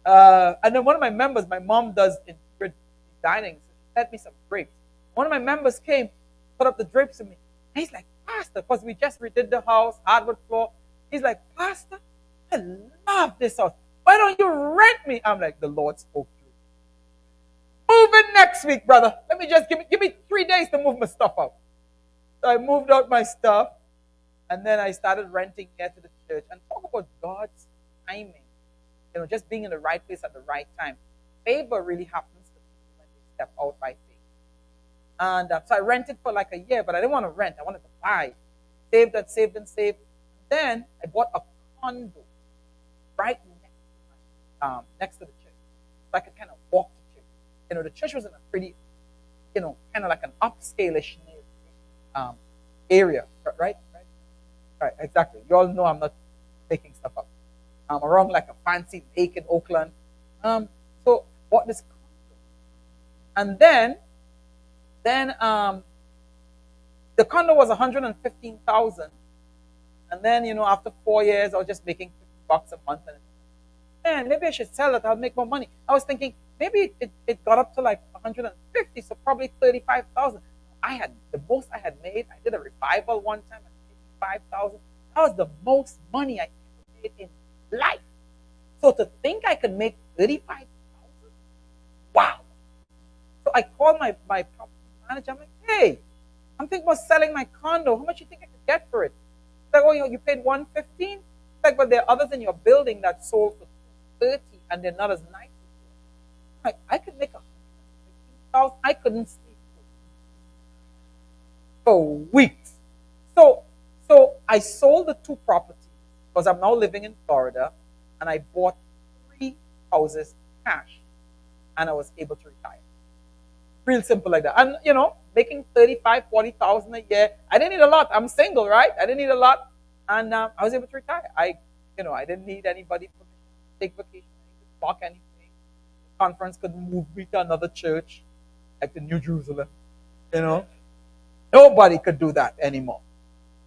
And then one of my members, my mom does interior dining, so she sent me some drapes. One of my members came, put up the drapes for me. And he's like, Pastor, because we just redid the house, hardwood floor. He's like, Pastor, I love this house. Why don't you rent me? I'm like, the Lord spoke through. Move in next week, brother. Let me just give me 3 days to move my stuff out. So I moved out my stuff, and then I started renting here to the church. And talk about God's timing. Just being in the right place at the right time. Favor really happens to people when they step out by faith. And so I rented for like a year, but I didn't want to rent. I wanted to buy. Saved. Then I bought a condo right next to the church. So I could kind of walk to church. The church was in a pretty, kind of like an upscale-ish neighborhood. um, area, right? Right, exactly. You all know I'm not making stuff up. Around like a fancy lake in Oakland. So bought this condo, and then the condo was 115,000, and then after 4 years, I was just making $50 a month, and man, maybe I should sell it. I'll make more money. I was thinking maybe it got up to like 150, so probably 35,000. I had the most I had made. I did a revival one time at 55,000. That was the most money I ever made in life. So to think I could make 35,000, wow. So I called my property manager. I'm like, hey, I'm thinking about selling my condo. How much do you think I could get for it? He's like, oh, you paid 115. Like, but there are others in your building that sold for 30, and they're not as nice. Like, I could make 115,000. I couldn't sleep for weeks. So I sold the 2 properties because I'm now living in Florida, and I bought 3 houses cash, and I was able to retire. Real simple like that. And making 35, 40,000 a year. I didn't need a lot. I'm single, right? I didn't need a lot, and I was able to retire. I didn't need anybody permission to take vacation. I didn't park anything. The conference could move me to another church, like the New Jerusalem. Nobody could do that anymore.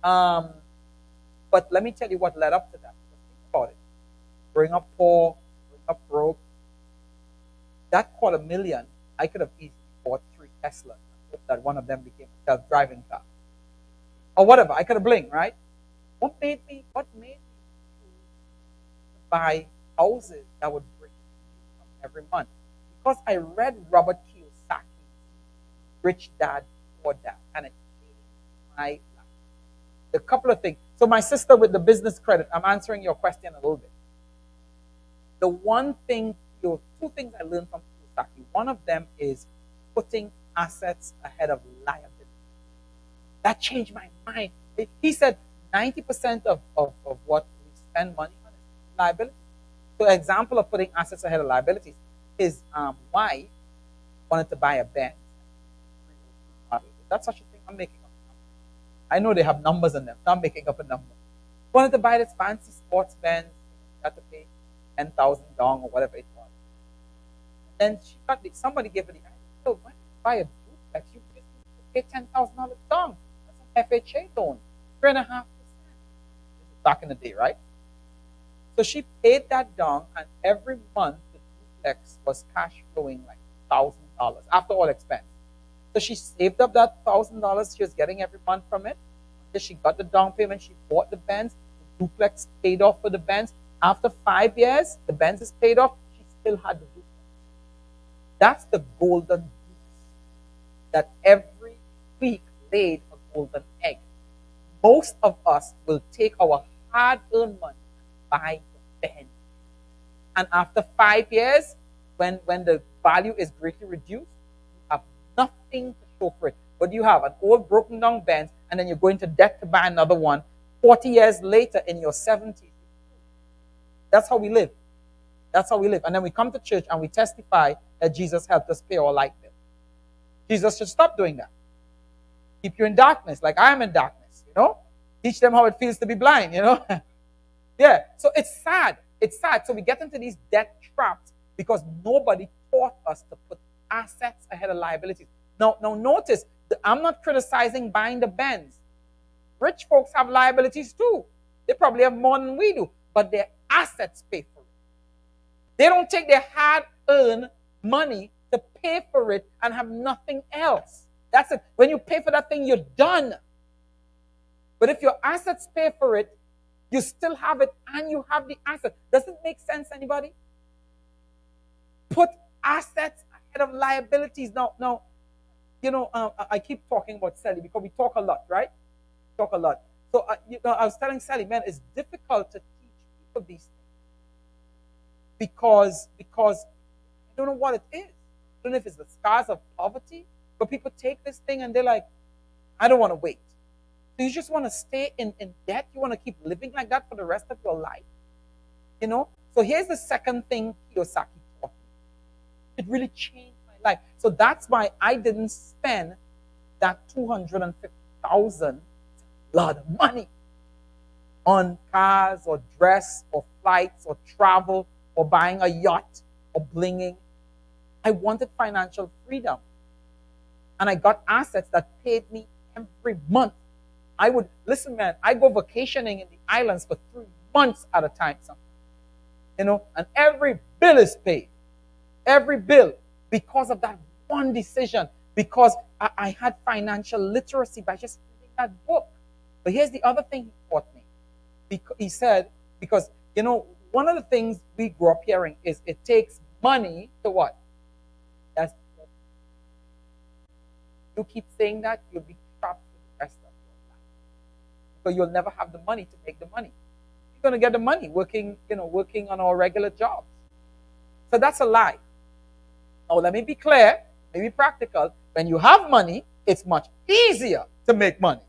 But let me tell you what led up to that. Think about it. Growing up poor, growing up broke. That $250,000, I could have easily bought 3 Teslas. Hope that one of them became a self-driving car, or whatever. I could have blinked, right? What made me buy houses that would bring income every month? Because I read Robert Kiyosaki's Rich Dad, Poor Dad, and it changed my life. A couple of things. So my sister with the business credit, I'm answering your question a little bit. The one thing, 2 things I learned from Kiyosaki. One of them is putting assets ahead of liability. That changed my mind. He said 90% of what we spend money on is liability. So an example of putting assets ahead of liabilities is wife wanted to buy a Benz. That's such a thing. I'm making up. I know they have numbers in them. So I'm making up a number. Wanted to buy this fancy sports Benz. You had to pay 10,000 down or whatever it was. And then somebody gave her the idea. So why don't you buy a duplex? You just pay $10,000 down. That's an FHA loan, 3.5%. Back in the day, right? So she paid that down, and every month the duplex was cash flowing like $1,000 after all expense. So she saved up that $1,000 she was getting every month from it. Until she got the down payment, she bought the Benz. The duplex paid off for the Benz. After 5 years, the Benz is paid off. She still had the duplex. That's the golden goose that every week laid a golden egg. Most of us will take our hard-earned money and buy the Benz. And after 5 years, when the value is greatly reduced, you have nothing to show for it. But you have an old broken down Benz, and then you're going to debt to buy another one. 40 years later, in your 70s, that's how we live. That's how we live. And then we come to church and we testify that Jesus helped us pay our light bill. Jesus should stop doing that. Keep you in darkness, like I am in darkness, Teach them how it feels to be blind, Yeah. So it's sad. It's sad. So we get into these debt traps because nobody taught us to put assets ahead of liabilities. Now notice, I'm not criticizing buying the Benz. Rich folks have liabilities too. They probably have more than we do, but their assets pay for it. They don't take their hard-earned money to pay for it and have nothing else. That's it. When you pay for that thing, you're done. But if your assets pay for it, you still have it and you have the asset. Does it make sense, anybody? Put assets ahead of liabilities. Now, I keep talking about Sally because we talk a lot, right? We talk a lot. So, I was telling Sally, man, it's difficult to teach people these things because I don't know what it is. I don't know if it's the scars of poverty, but people take this thing and they're like, I don't want to wait. So you just want to stay in debt? You want to keep living like that for the rest of your life? So here's the second thing Kiyosaki taught me. It really changed my life. So that's why I didn't spend that $250,000 $40,000, a lot of money on cars or dress or flights or travel or buying a yacht or blinging. I wanted financial freedom. And I got assets that paid me every month. I would, listen, man, I go vacationing in the islands for 3 months at a time, and every bill is paid. Every bill, because of that one decision, because I had financial literacy by just reading that book. But here's the other thing he taught me. He said, because, one of the things we grew up hearing is it takes money to what? That's, you keep saying that, you'll be trapped for the rest of your life. Because you'll never have the money to make the money. You're going to get the money working on our regular jobs. So that's a lie. Now, let me be clear, let me be practical. When you have money, it's much easier to make money.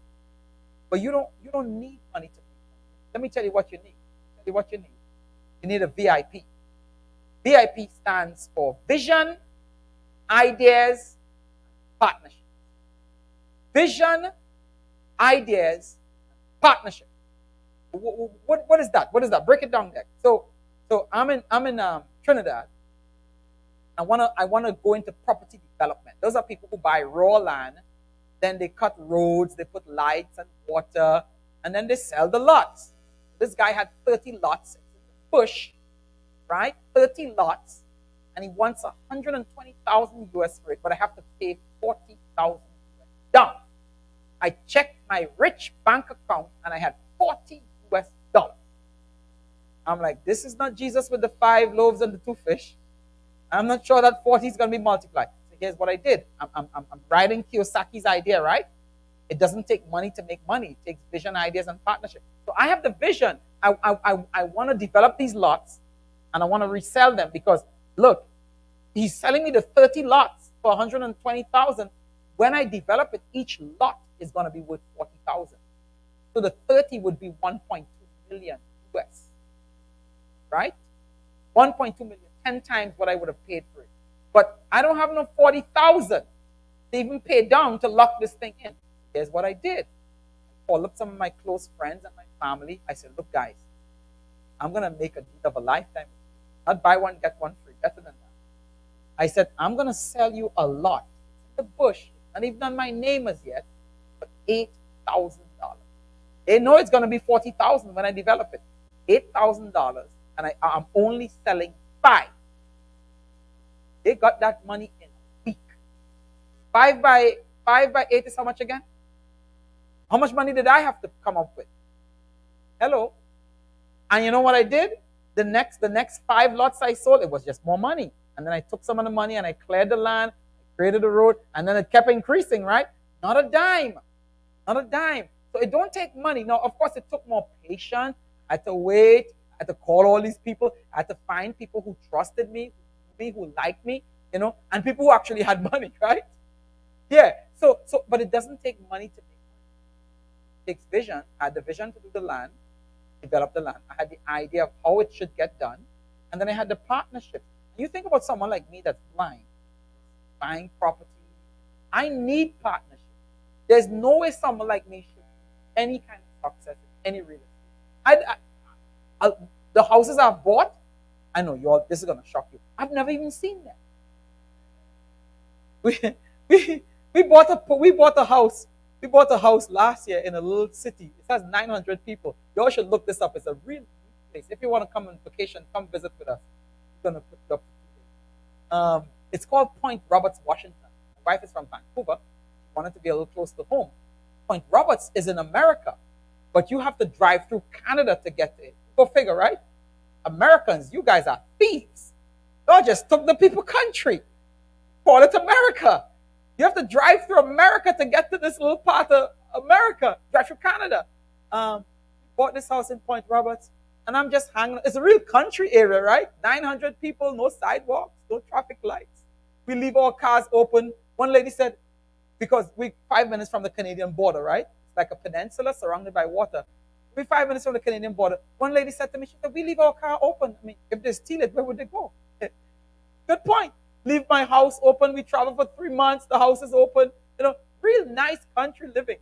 But you don't need money to make money. Let me tell you what you need. You need a VIP. VIP stands for vision, ideas, partnership. Vision, ideas, partnership. What is that? What is that? Break it down there. So I'm in Trinidad. I wanna go into property development. Those are people who buy raw land, then they cut roads, they put lights and water, and then they sell the lots. This guy had 30 lots in the bush, right? 30 lots, and he wants 120,000 US for it, but I have to pay 40,000 down. I checked my rich bank account, and I had 40 US dollars. I'm like, this is not Jesus with the 5 loaves and the 2 fish. I'm not sure that 40 is going to be multiplied. So here's what I did. I'm riding Kiyosaki's idea, right? It doesn't take money to make money. It takes vision, ideas, and partnership. So I have the vision. I want to develop these lots, and I want to resell them because, look, he's selling me the 30 lots for 120,000. When I develop it, each lot is going to be worth 40,000. So the 30 would be 1.2 million US, right? 1.2 million. 10 times what I would have paid for it. But I don't have enough 40,000 to even pay down to lock this thing in. Here's what I did. I called up some of my close friends and my family. I said, look, guys, I'm going to make a deal of a lifetime. Not buy one, get one free. Better than that. I said, I'm going to sell you a lot in the bush, not even on my name as yet, for $8,000. They know it's going to be 40,000 when I develop it. $8,000, and I'm only selling 5. They got that money in a week. 5 by 8 is how much again? How much money did I have to come up with? Hello. And you know what I did? The next 5 lots I sold, it was just more money. And then I took some of the money and I cleared the land, created the road, and then it kept increasing, right? Not a dime. Not a dime. So it don't take money. Now, of course, it took more patience. I had to wait. I had to call all these people. I had to find people who trusted me, who liked me, and people who actually had money, right? Yeah. So, but it doesn't take money to make money. It takes vision. I had the vision to do the land, develop the land. I had the idea of how it should get done, and then I had the partnership. You think about someone like me that's blind, buying property. I need partnership. There's no way someone like me should have any kind of success in any real estate. The houses I've bought, I know this is gonna shock you. I've never even seen them. We bought a house. We bought a house last year in a little city. It has 900 people. You all should look this up. It's a real place. If you want to come on vacation, come visit with us. We're gonna put it up. It's called Point Roberts, Washington. My wife is from Vancouver. She wanted to be a little close to home. Point Roberts is in America, but you have to drive through Canada to get to it. Go figure, right? Americans, you guys are thieves. Y'all just took the people country. Call it America. You have to drive through America to get to this little part of America. Drive through Canada. Bought this house in Point Roberts, and I'm just hanging. It's a real country area, right? 900 people, no sidewalks, no traffic lights. We leave our cars open. One lady said, because we're 5 minutes from the Canadian border, right? It's like a peninsula surrounded by water. We're 5 minutes from the Canadian border. One lady said to me, she said, we leave our car open. I mean, if they steal it, where would they go? Good point. Leave my house open. We travel for 3 months. The house is open. Real nice country living.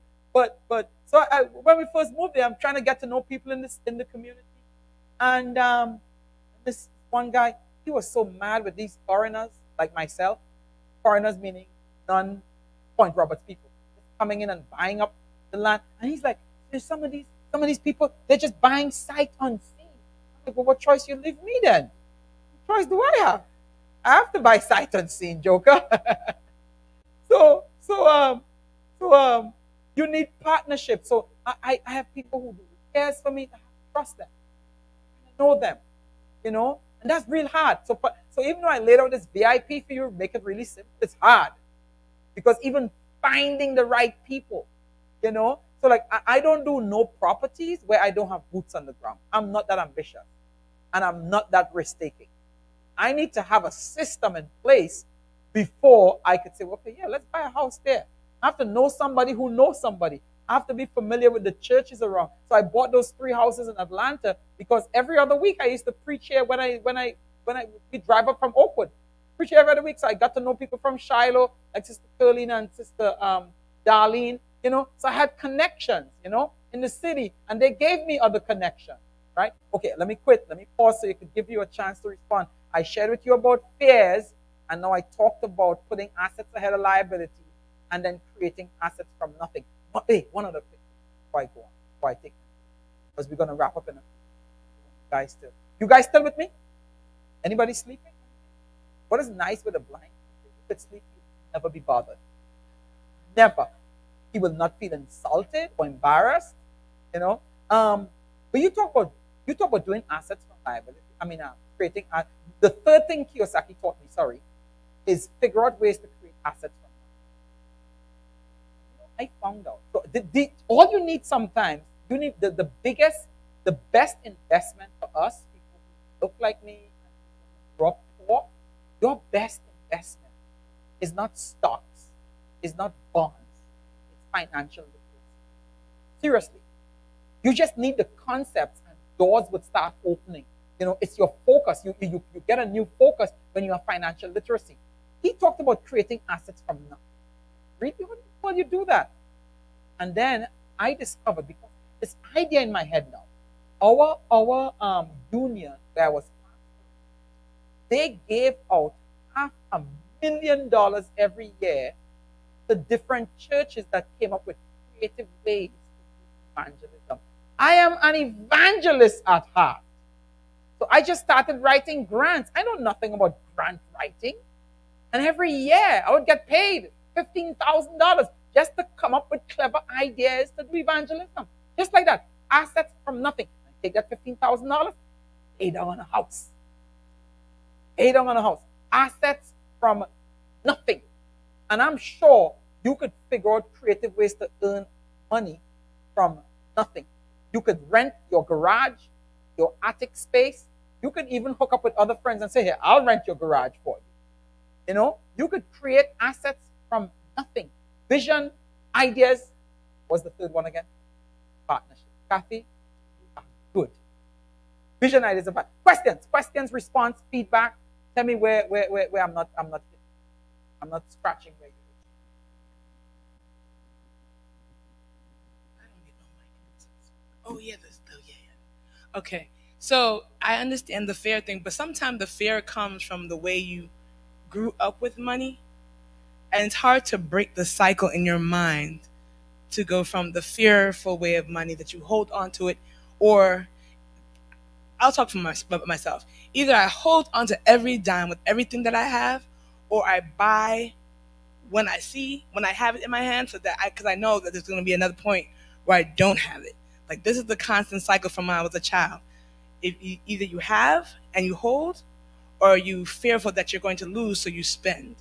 but so when we first moved there, I'm trying to get to know people in the community, and this one guy, he was so mad with these foreigners like myself, foreigners meaning non Point Roberts people, coming in and buying up the land, and he's like, there's some of these people, they're just buying sight unseen. I'm like, well, what choice you leave me then? What choice do I have? I have to buy sight unseen, Joker. so so um so you need partnership. So I have people who do repairs for me. I have to trust them. I know them, and that's real hard. So even though I laid out this VIP for you, make it really simple, it's hard because even finding the right people, So like I don't do no properties where I don't have boots on the ground. I'm not that ambitious, and I'm not that risk taking. I need to have a system in place before I could say, well, okay, yeah, let's buy a house there. I have to know somebody who knows somebody. I have to be familiar with the churches around. So I bought those 3 houses in Atlanta because every other week I used to preach here when I we drive up from Oakwood. Preach here every other week. So I got to know people from Shiloh, like Sister Carlina and Sister Darlene, So I had connections, in the city, and they gave me other connections, right? Okay, let me quit. Let me pause so you could give you a chance to respond. I shared with you about fears, and now I talked about putting assets ahead of liability and then creating assets from nothing. Hey, one other thing before I go on, before I take it, because we're going to wrap up in a few. You guys still with me? Anybody sleeping? What is nice with a blind? If you could sleep, you would never be bothered. Never. He will not feel insulted or embarrassed, But you talk about doing assets from liability. I mean, creating. The third thing Kiyosaki taught me, is figure out ways to create assets from I found out. So all you need sometimes, you need the best investment for us, people who look like me, grow up poor, your best investment is not stocks, is not bonds, it's financial literacy. Seriously. You just need the concepts and doors would start opening. It's your focus. You get a new focus when you have financial literacy. He talked about creating assets from nothing. Really? Well, you do that. And then I discovered, because this idea in my head now, our union where I was pastoring, they gave out $500,000 every year to different churches that came up with creative ways to do evangelism. I am an evangelist at heart. So I just started writing grants. I know nothing about grant writing. And every year I would get paid $15,000 just to come up with clever ideas to do evangelism. Just like that. Assets from nothing. I take that $15,000, pay down on a house. Pay down on a house. Assets from nothing. And I'm sure you could figure out creative ways to earn money from nothing. You could rent your garage, your attic space. You could even hook up with other friends and say, here, I'll rent your garage for you. You could create assets from nothing. Vision, ideas. What's the third one again? Partnership. Kathy, good. Vision, ideas, and questions, response, feedback. Tell me where I'm not scratching where you. I don't need no mic. Oh yeah, yeah. Okay, so I understand the fear thing, but sometimes the fear comes from the way you grew up with money, and it's hard to break the cycle in your mind to go from the fearful way of money that you hold on to it, or I'll talk for myself. Either I hold on to every dime with everything that I have, or I buy when I have it in my hand, so that because I know that there's going to be another point where I don't have it. Like, this is the constant cycle from when I was a child. Either you have and you hold, or you fearful that you're going to lose, so you spend.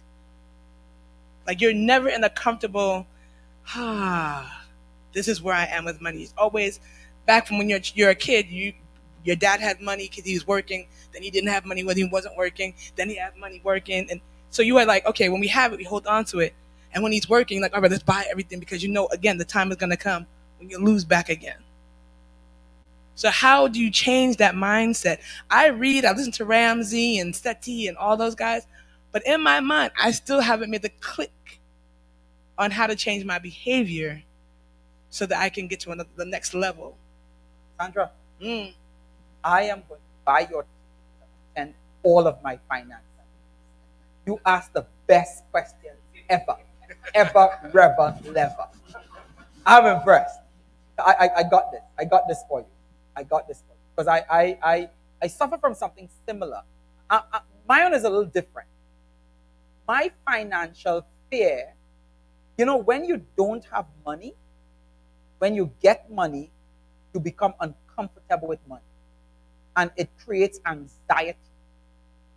Like, you're never in a comfortable, this is where I am with money. It's always back from when you're a kid. Your dad had money because he was working. Then he didn't have money when he wasn't working. Then he had money working, and so you are like, okay, when we have it, we hold on to it. And when he's working, like, all right, let's buy everything, because again, the time is going to come when you lose back again. So how do you change that mindset? I listen to Ramsey and Seti and all those guys, but in my mind, I still haven't made the click on how to change my behavior so that I can get to the next level. Sandra, Mm. I am going to buy your ticket and all of my finances. You asked the best questions ever, ever, never. I'm impressed. I got this. I got this for you. I got this for you. Because I suffer from something similar. My own is a little different. My financial fear, when you don't have money, when you get money, you become uncomfortable with money. And it creates anxiety.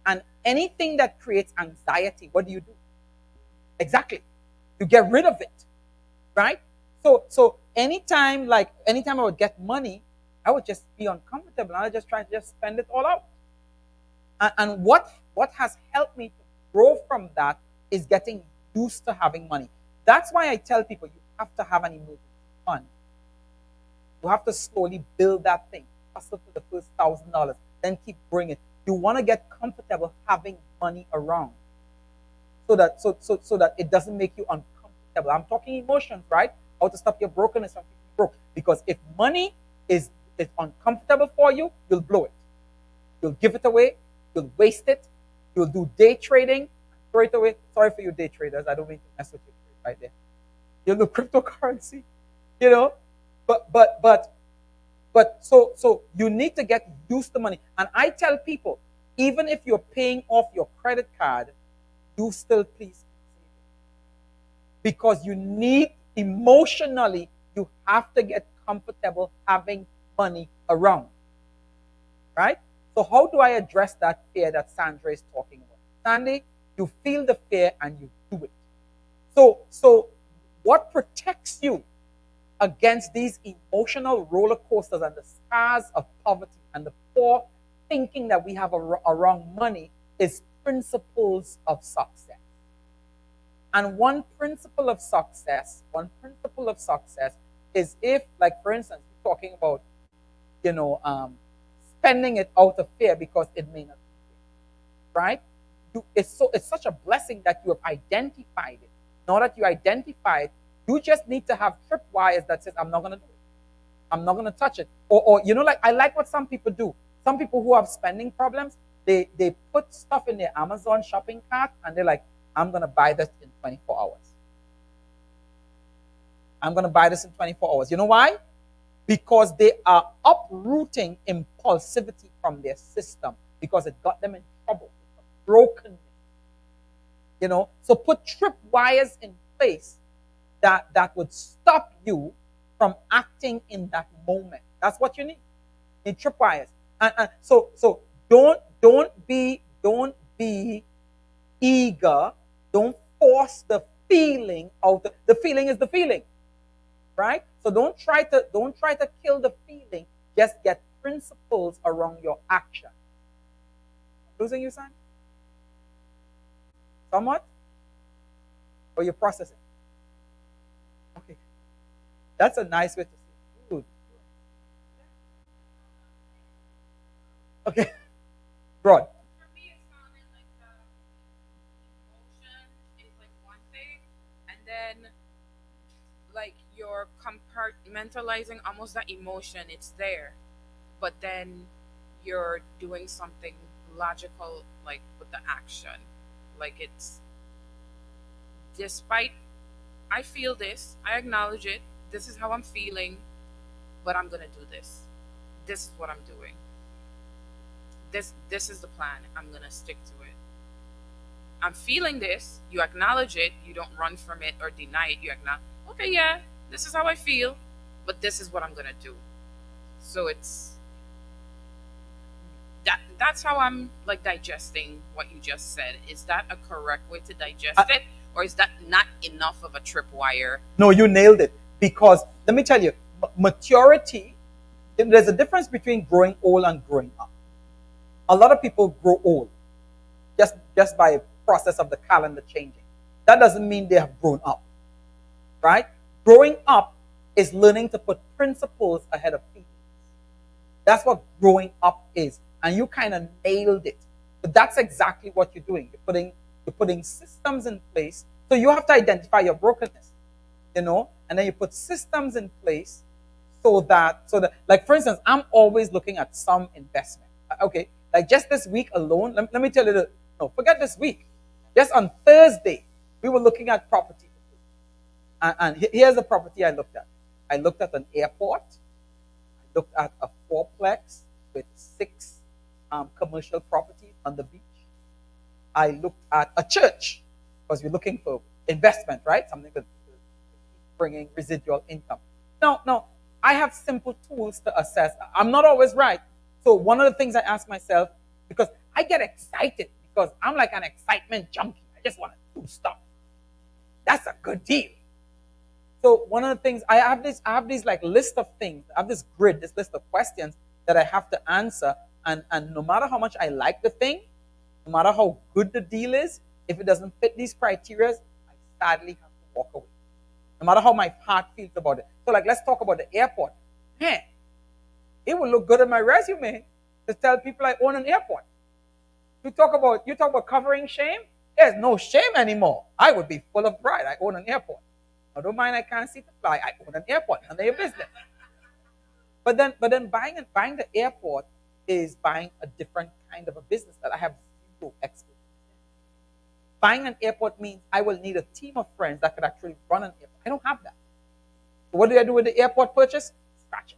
And anything that creates anxiety, what do? Exactly. You get rid of it. Right? So anytime I would get money, I would just be uncomfortable and I just try to just spend it all out. And what has helped me to grow from that is getting used to having money. That's why I tell people you have to have an emergency fund. You have to slowly build that thing. Hustle for the first $1,000, then keep bringing it. You want to get comfortable having money around, so that it doesn't make you uncomfortable. I'm talking emotions, right? How to stop your brokenness from being broke. Because if money is uncomfortable for you, you'll blow it. You'll give it away. You'll waste it. You'll do day trading. Throw it away. Sorry for you day traders. I don't mean to mess with you right there. You'll do cryptocurrency. You know, so you need to get used to money. And I tell people, even if you're paying off your credit card, do still please save it. Because you need, emotionally, you have to get comfortable having money around. Right? So how do I address that fear that Sandra is talking about? Sandy, you feel the fear and you do it. So what protects you against these emotional roller coasters and the scars of poverty and the poor thinking that we have around money is principles of success. And one principle of success is, if, like, for instance, we're talking about, spending it out of fear because it may not be, right? It's such a blessing that you have identified it. Now that you identify it, you just need to have tripwires that says, I'm not going to do it. I'm not going to touch it. Or like, I like what some people do. Some people who have spending problems, they put stuff in their Amazon shopping cart and they're like, I'm going to buy this in 24 hours. I'm going to buy this in 24 hours. You know why? Because they are uprooting impulsivity from their system because it got them in trouble, brokenness. So put tripwires in place that would stop you from acting in that moment. That's what you need. You need tripwires. And so don't be eager. Don't force the feeling out. The feeling is the feeling, right? So don't try to kill the feeling. Just get principles around your action. Losing you, son? Somewhat? Or you're processing? Okay. That's a nice way to say good. Okay. Broad. For me, it sounded like the emotion is like one thing, and then like you're compartmentalizing almost that emotion. It's there, but then you're doing something logical, like with the action. Like it's despite I feel this, I acknowledge it. This is how I'm feeling, but I'm gonna do this. This is what I'm doing. This is the plan. I'm gonna stick to it. I'm feeling this. You acknowledge it. You don't run from it or deny it. You acknowledge. Okay, yeah, this is how I feel, but this is what I'm gonna do. So it's that's how I'm like digesting what you just said. Is that a correct way to digest it, or is that not enough of a tripwire? No, you nailed it. Because let me tell you, maturity. There's a difference between growing old and growing up. A lot of people grow old just by a process of the calendar changing. That doesn't mean they have grown up, right? Growing up is learning to put principles ahead of feelings. That's what growing up is, and you kind of nailed it. But that's exactly what you're doing. You're putting systems in place. So you have to identify your brokenness. and then you put systems in place so that like for instance, I'm always looking at some investment. Okay, like just this week alone, let me tell you no, forget this week. Just on Thursday, we were looking at property. And here's the property I looked at. I looked at an airport. I looked at a fourplex with six commercial properties on the beach. I looked at a church because we're looking for investment, right? Something to keep bringing residual income. Now, I have simple tools to assess. I'm not always right. So one of the things I ask myself, because I get excited because I'm like an excitement junkie. I just want to do stuff. That's a good deal. So one of the things I have these like list of things. I have this grid, this list of questions that I have to answer. And no matter how much I like the thing, no matter how good the deal is, if it doesn't fit these criteria, I sadly have to walk away. No matter how my heart feels about it. So like let's talk about the airport. Man, it would look good on my resume to tell people I own an airport. You talk about covering shame? There's no shame anymore. I would be full of pride. I own an airport. I don't mind I can't see to fly. I own an airport. None of your business. But then buying the airport is buying a different kind of a business that I have zero expertise in. Buying an airport means I will need a team of friends that could actually run an airport. I don't have that. So what do I do with the airport purchase? Scratch it.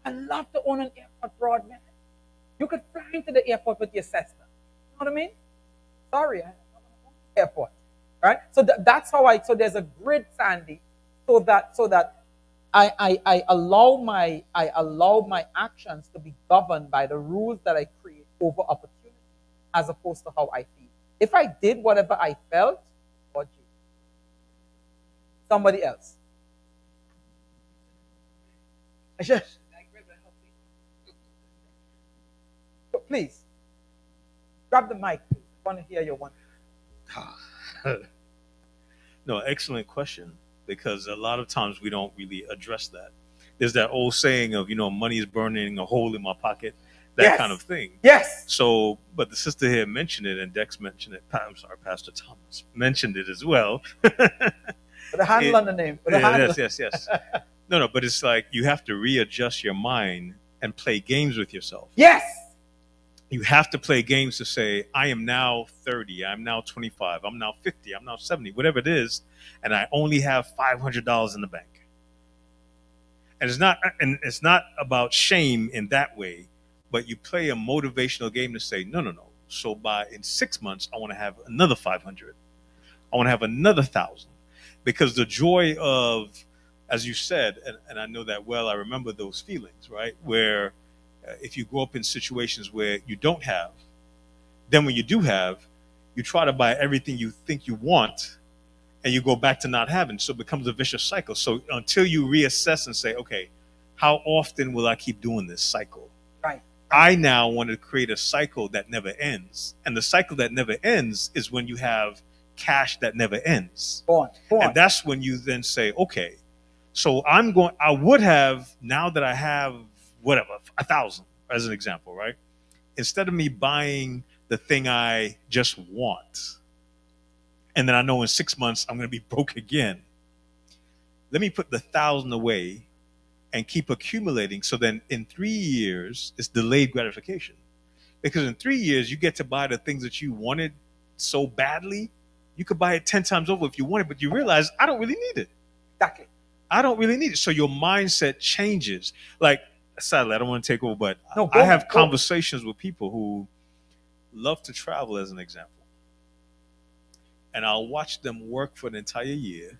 I love to own an airport, broad man. You could fly into the airport with your Cessna. You know what I mean? Sorry, I'm not going to own the airport. Right? So that's how so there's a grid, Sandy, so that I allow my actions to be governed by the rules that I create over opportunity as opposed to how I feel. If I did whatever I felt, what you? Somebody else. I just please grab the mic. Please. I want to hear your one. No, excellent question, because a lot of times we don't really address that. There's that old saying of, money is burning a hole in my pocket, that Yes. kind of thing. Yes. So, but the sister here mentioned it, and Dex mentioned it. I'm sorry, Pastor Thomas mentioned it as well. Put a handle on the name. Put a handle. Yes. No, but it's like you have to readjust your mind and play games with yourself. Yes. You have to play games to say, I am now 30, I'm now 25, I'm now 50, I'm now 70, whatever it is, and I only have $500 in the bank. And it's not about shame in that way, but you play a motivational game to say, no. So in 6 months, I want to have another 500. I want to have another 1,000. Because the joy of, as you said, and I know that well, I remember those feelings, right? Where if you grow up in situations where you don't have, then when you do have, you try to buy everything you think you want, and you go back to not having. So it becomes a vicious cycle. So until you reassess and say, okay, how often will I keep doing this cycle? Right. I now want to create a cycle that never ends. And the cycle that never ends is when you have cash that never ends. Go on. And that's when you then say, okay, so I would have, now that I have whatever, 1,000 as an example, right? Instead of me buying the thing I just want, and then I know in 6 months I'm going to be broke again, let me put the 1,000 away and keep accumulating. So then in 3 years, it's delayed gratification. Because in 3 years, you get to buy the things that you wanted so badly. You could buy it 10 times over if you wanted, but you realize, I don't really need it. Exactly. I don't really need it. So your mindset changes. Like, sadly, I don't want to take over, but No, I have conversations with people who love to travel, as an example. And I'll watch them work for an entire year.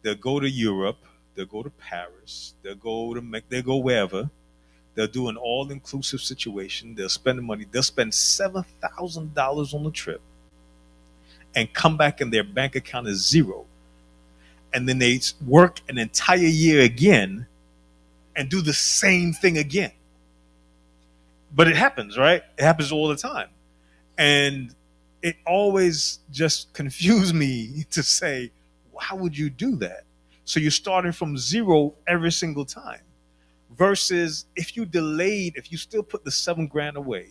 They'll go to Europe. They'll go to Paris. They'll go wherever. They'll do an all-inclusive situation. They'll spend the money. They'll spend $7,000 on the trip and come back and their bank account is zero. And then they work an entire year again and do the same thing again. But it happens, right? It happens all the time. And it always just confused me to say, how would you do that? So you're starting from zero every single time. Versus if you still put the $7,000 away,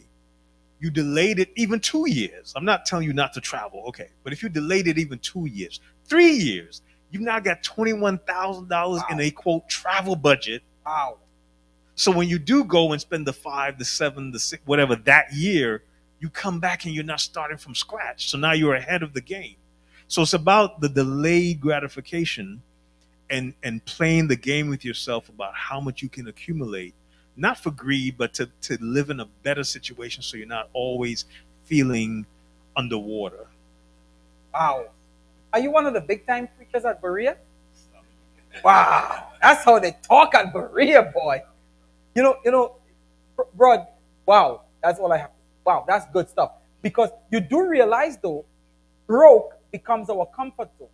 you delayed it even 2 years. I'm not telling you not to travel, okay. But if you delayed it even 2 years, 3 years, You've now got $21,000 in a quote travel budget. Wow. So when you do go and spend the 5, the 7, the 6, whatever that year, you come back and you're not starting from scratch. So now you're ahead of the game. So it's about the delayed gratification and playing the game with yourself about how much you can accumulate, not for greed, but to live in a better situation so you're not always feeling underwater. Wow. Are you one of the big time preachers at Berea? Wow. That's how they talk at Berea, boy. Bro, wow. That's all I have. Wow, that's good stuff. Because you do realize though, broke becomes our comfort zone.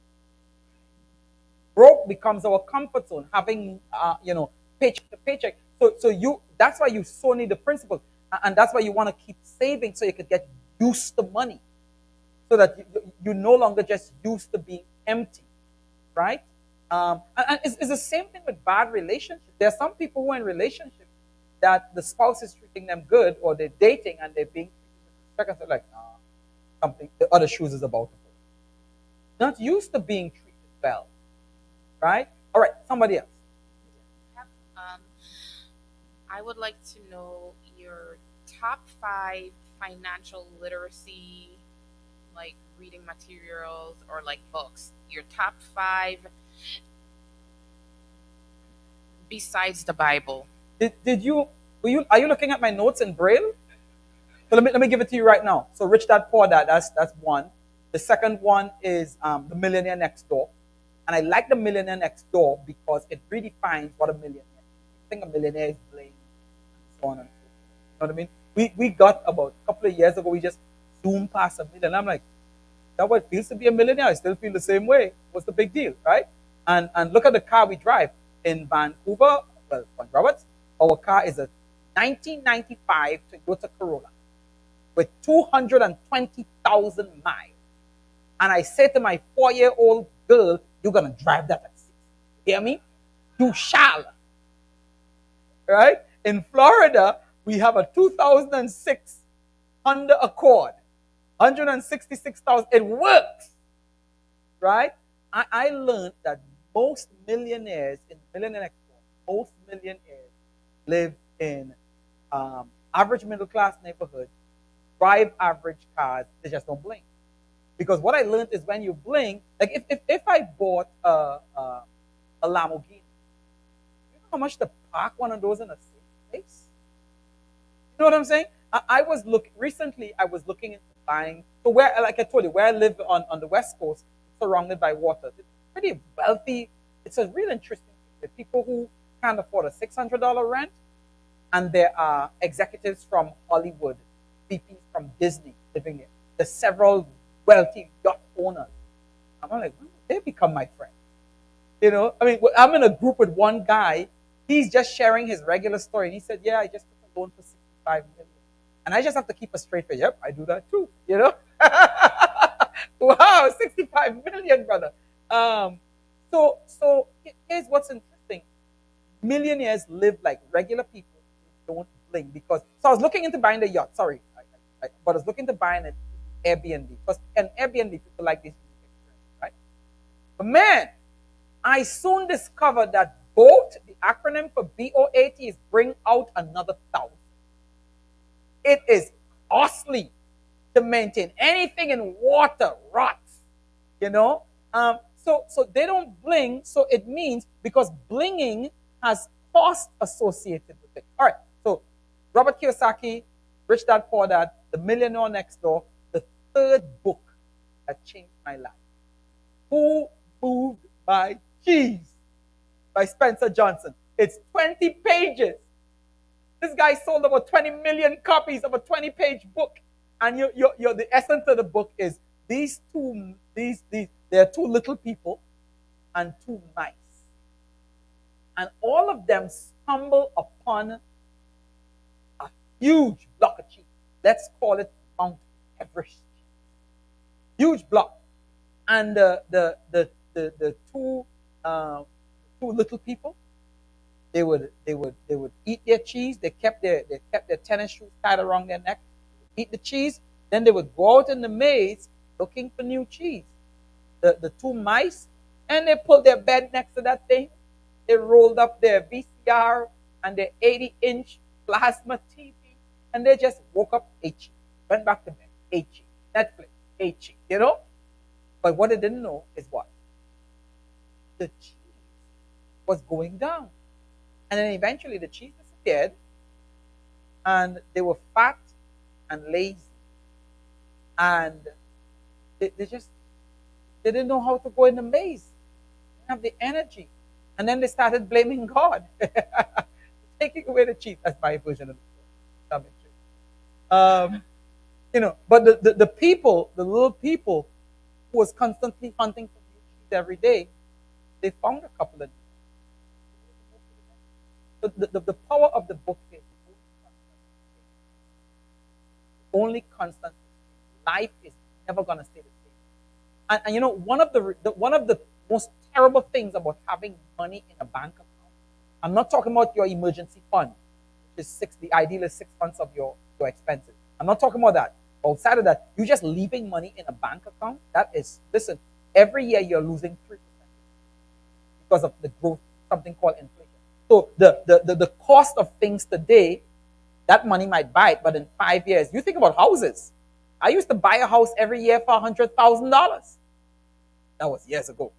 Broke becomes our comfort zone, having paycheck to paycheck. So you that's why you so need the principles. And that's why you want to keep saving so you could get used to money. So that you no longer just used to being empty, right? And it's the same thing with bad relationships. There are some people who are in relationships that the spouse is treating them good, or they're dating and they're being treated with respect, and they're like, nah, something, the other shoes is about to fall. Not used to being treated well, right? All right, somebody else. Um, I would like to know your top 5 financial literacy, like reading materials or like books. Your top 5 besides the Bible. Did you are you looking at my notes in Braille? So let me give it to you right now. So Rich Dad Poor Dad, that's one. The second one is The Millionaire Next Door. And I like The Millionaire Next Door because it redefines what a millionaire is. I think a millionaire is bling, and so on and so forth. You know what I mean? We got about a couple of years ago, we just zoomed past a million. I'm like, that what it feels to be a millionaire? I still feel the same way. What's the big deal, right? And look at the car we drive in Vancouver, well, Point Roberts. Our car is a 1995 Toyota Corolla with 220,000 miles. And I say to my 4-year-old girl, you're going to drive that at 6. You hear me? You shall. Right? In Florida, we have a 2006 Honda Accord, 166,000. It works. Right? I learned that most millionaires in Millionaire Next Door, most millionaires live in average middle class neighborhoods, drive average cars, they just don't blink. Because what I learned is when you blink, like if I bought a Lamborghini, you know how much to park one of those in a safe place? You know what I'm saying? I was recently I was looking into buying, so where, like I told you, where I live on the West Coast, surrounded by water. It's pretty wealthy. It's a real interesting thing. The people who can't afford a $600 rent, and there are executives from Hollywood, VPs from Disney living there. There's several wealthy yacht owners. I'm like, when did they become my friend? You know, I mean, I'm in a group with one guy. He's just sharing his regular story. And he said, yeah, I just took a loan for 65 million. And I just have to keep a straight face. Yep, I do that too. You know? Wow, 65 million, brother. So here's what's interesting. Millionaires live like regular people who don't blink because. So I was looking into buying the yacht. Sorry, but I was looking to buying it Airbnb because an Airbnb people like this experience, right? But man, I soon discovered that BOAT, the acronym for BOAT, is bring out another 1,000. It is costly to maintain. Anything in water rots, you know. So they don't bling. So it means because blinging has cost associated with it. All right. So Robert Kiyosaki, Rich Dad Poor Dad, The Millionaire Next Door, the third book that changed my life. Who Moved My Cheese by Spencer Johnson. It's 20 pages. This guy sold over 20 million copies of a 20-page book. And the essence of the book is there are two little people and 2 mice. And all of them stumble upon a huge block of cheese. Let's call it Mount Everest. Huge block. And the two little people, they would eat their cheese. They kept their tennis shoes tied around their neck, eat the cheese. Then they would go out in the maze looking for new cheese. The 2 mice And they pulled their bed next to that thing. They rolled up their VCR and their 80-inch plasma TV, and they just woke up itchy, went back to bed, itchy, Netflix, itchy, you know? But what they didn't know is what? The cheese was going down. And then eventually the cheese disappeared, and they were fat and lazy. And they just they didn't know how to go in the maze. They didn't have the energy. And then they started blaming God. Taking away the cheese. That's my version of the story. But the people, the little people who was constantly hunting for new cheese every day, they found a couple of the power of the book is only constant. Life is never gonna stay the same. And one of the most terrible things about having money in a bank account. I'm not talking about your emergency fund, which is the ideal is 6 months of your expenses. I'm not talking about that. Outside of that, you just leaving money in a bank account. That is, listen, every year you're losing 3% because of the growth, something called inflation. So the cost of things today, that money might buy it, but in 5 years, you think about houses. I used to buy a house every year for $100,000. That was years ago.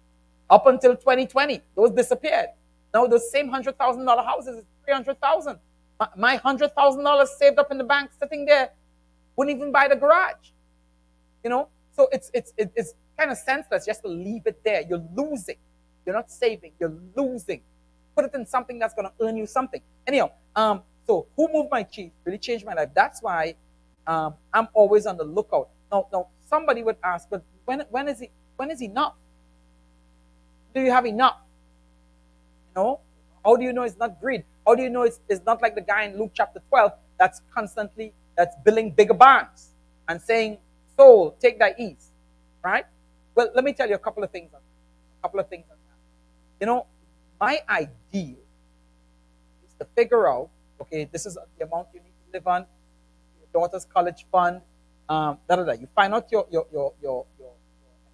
Up until 2020, those disappeared. Now those same $100,000 houses is $300,000. My $100,000 saved up in the bank, sitting there, wouldn't even buy the garage. So it's kind of senseless just to leave it there. You're losing. You're not saving. You're losing. Put it in something that's going to earn you something. Anyhow, so who moved my cheese really changed my life. That's why I'm always on the lookout. Now somebody would ask, but when is enough? Do you have enough? How do you know it's not greed? How do you know it's not like the guy in Luke chapter 12 that's building bigger barns and saying, "Soul, take thy ease," right? Well, let me tell you a couple of things on that. My ideal is to figure out, okay, this is the amount you need to live on, your daughter's college fund, You find out your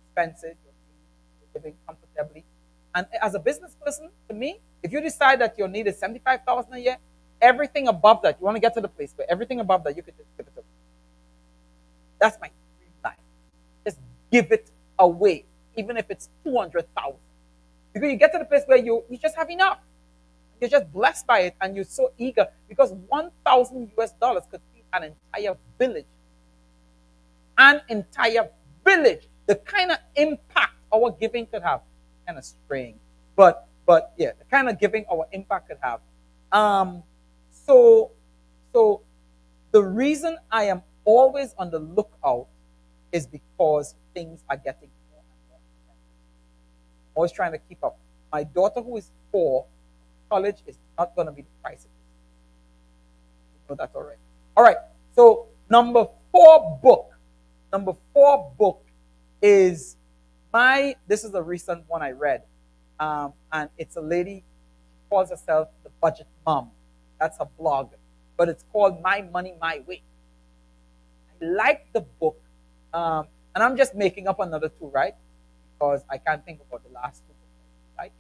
expenses, you're living comfortably. And as a business person, to me, if you decide that your need is $75,000 a year, everything above that, you want to get to the place where everything above that you could just give it away. That's my dream life. Just give it away, even if it's $200,000. Because you get to the place where you just have enough. You're just blessed by it, and you're so eager because $1,000 could feed an entire village. An entire village. The kind of impact our giving could have, kind of strange, but yeah, the kind of giving our impact could have. So the reason I am always on the lookout is because things are getting more and more expensive. I'm always trying to keep up. My daughter, who is 4, college is not going to be the price of it. You know that already. All right. So number 4 book is this is a recent one I read. And it's a lady, she calls herself the Budget Mom. That's her blog. But it's called My Money, My Way. I like the book. And I'm just making up another 2, right? Because I can't think about the last 2 books, right?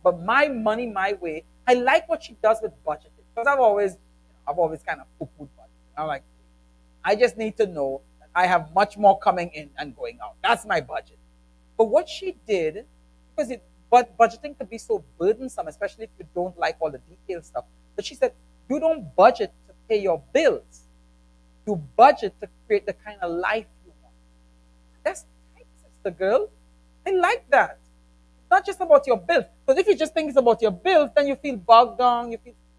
But My Money, My Way, I like what she does with budgeting. Because I've always kind of poo-pooed budgeting. I'm like, I just need to know that I have much more coming in and going out. That's my budget. But what she did, but budgeting could be so burdensome, especially if you don't like all the detailed stuff. But she said, you don't budget to pay your bills. You budget to create the kind of life you want. That's tight, sister girl. I like that. It's not just about your bills. Because if you just think it's about your bills, then you feel bogged down.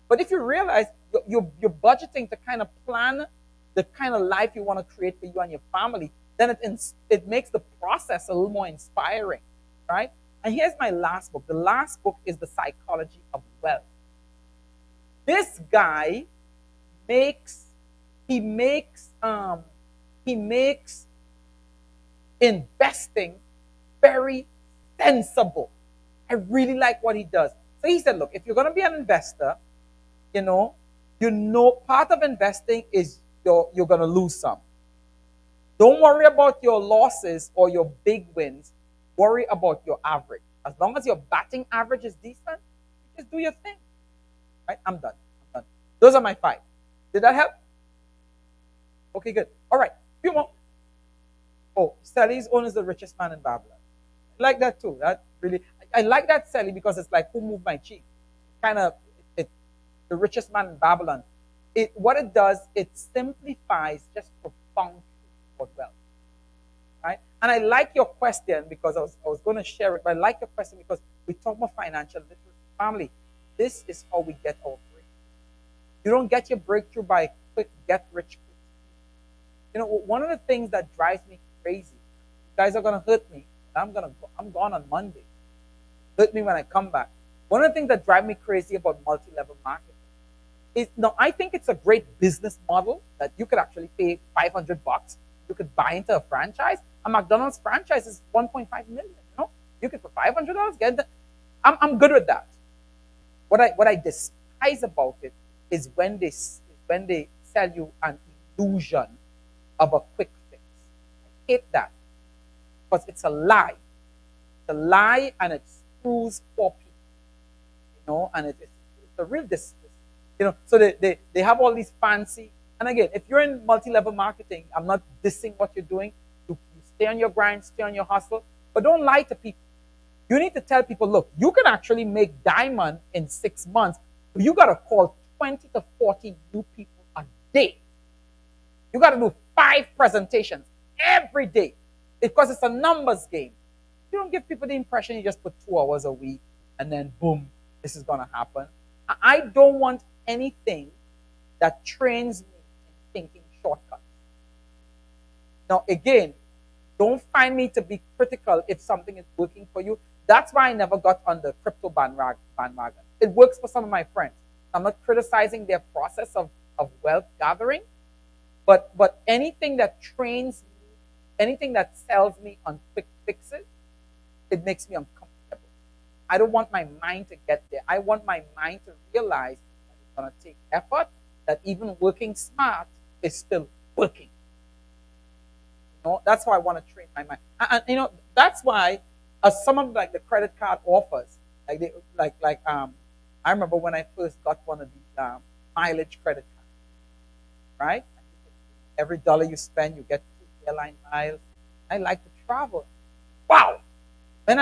But if you realize you're budgeting to kind of plan the kind of life you want to create for you and your family, then it makes the process a little more inspiring, right? And here's my last book. The last book is The Psychology of Wealth. This guy makes investing very sensible. I really like what he does. So he said, look, if you're going to be an investor, part of investing is you're going to lose some. Don't worry about your losses or your big wins. worry about your average. As long as your batting average is decent, just do your thing. Right? I'm done. I'm done. Those are my 5. Did that help? Okay, good. All right. Few more. Oh, Sally's own is the richest man in Babylon. I like that too. That really, I like that Sally because it's like who moved my cheek. Kind of, the richest man in Babylon. What it does, it simplifies just profound truth about wealth, right? And I like your question because I was going to share it, but I like your question because we talk about financial literacy. Family, this is how we get our breakthrough. You don't get your breakthrough by quick get rich quick. You know, one of the things that drives me crazy, you guys are gonna hurt me. I'm gone on Monday. Hurt me when I come back. One of the things that drive me crazy about multi-level marketing is no, I think it's a great business model that you could actually pay $500. You could buy into a franchise. A McDonald's franchise is 1.5 million. You know, you could for $500 get that. I'm good with that. What I despise about it is when they sell you an illusion of a quick fix. I hate that because it's a lie. It's a lie and it screws poor people. You know, and it's a real you know, so they have all these fancy, and again, if you're in multi-level marketing, I'm not dissing what you're doing. You stay on your grind, stay on your hustle, but don't lie to people. You need to tell people, look, you can actually make diamond in 6 months, but you got to call 20 to 40 new people a day. You got to do 5 presentations every day because it's a numbers game. You don't give people the impression you just put 2 hours a week and then boom, this is going to happen. I don't want anything that trains me in thinking shortcuts. Now, again, don't find me to be critical if something is working for you. That's why I never got on the crypto bandwagon. It works for some of my friends. I'm not criticizing their process of wealth gathering, but anything that trains me, anything that sells me on quick fixes, it makes me uncomfortable. I don't want my mind to get there. I want my mind to realize that it's going to take effort, that even working smart is still working. You know, that's why I want to train my mind. And you know, that's why some of like the credit card offers, I remember when I first got one of these mileage credit cards, right? Every dollar you spend, you get 2 airline miles. I like to travel. Wow. Then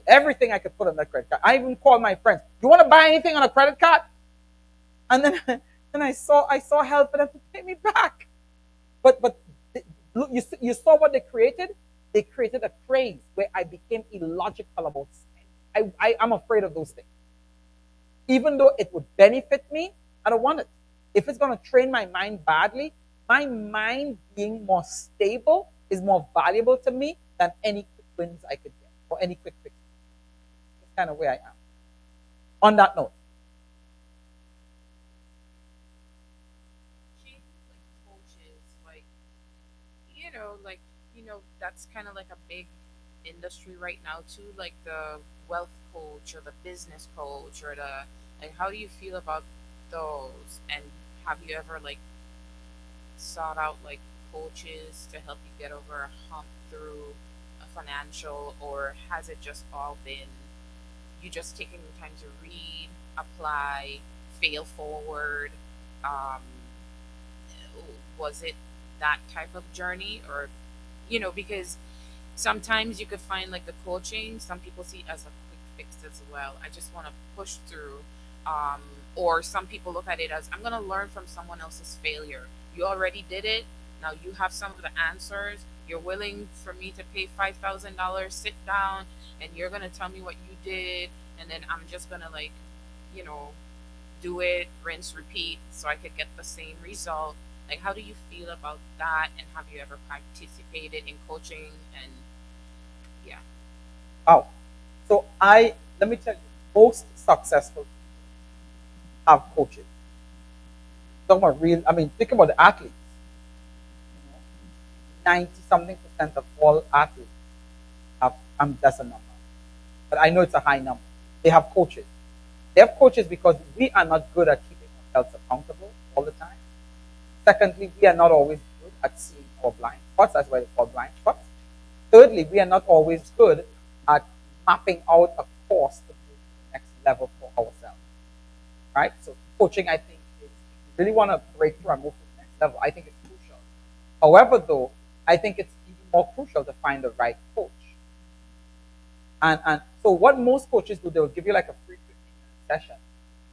everything I could put on that credit card. I even called my friends. You want to buy anything on a credit card? And then, then I saw help for them to pay me back. But look, you saw what they created? They created a craze where I became illogical about spending. I'm afraid of those things. Even though it would benefit me, I don't want it. If it's going to train my mind badly, my mind being more stable is more valuable to me than any quick wins I could get or any quick fix. That's kind of where I am. On that note. That's kind of like a big industry right now too, like the wealth coach or the business coach or how do you feel about those? And have you ever like sought out like coaches to help you get over a hump through a financial, or has it just all been you just taking the time to read, apply, fail forward? Um, was it that type of journey, or because sometimes you could find like the coaching, some people see it as a quick fix as well. I just want to push through. Or some people look at it as I'm going to learn from someone else's failure. You already did it. Now you have some of the answers. You're willing for me to pay $5,000, sit down, and you're going to tell me what you did. And then I'm just going to do it, rinse, repeat, so I could get the same result. Like, how do you feel about that? And have you ever participated in coaching? And yeah. Oh, so let me tell you, most successful have coaches. Talking about think about the athletes. 90-something% of all athletes have, that's a number. But I know it's a high number. They have coaches. They have coaches because we are not good at keeping ourselves accountable all the time. Secondly, we are not always good at seeing our blind spots. That's why they call blind spots. Thirdly, we are not always good at mapping out a course to move to the next level for ourselves, right? So coaching, I think, is, if you really want to break through and move to the next level, I think it's crucial. However, though, I think it's even more crucial to find the right coach. And so what most coaches do, they'll give you like a free 15-minute session,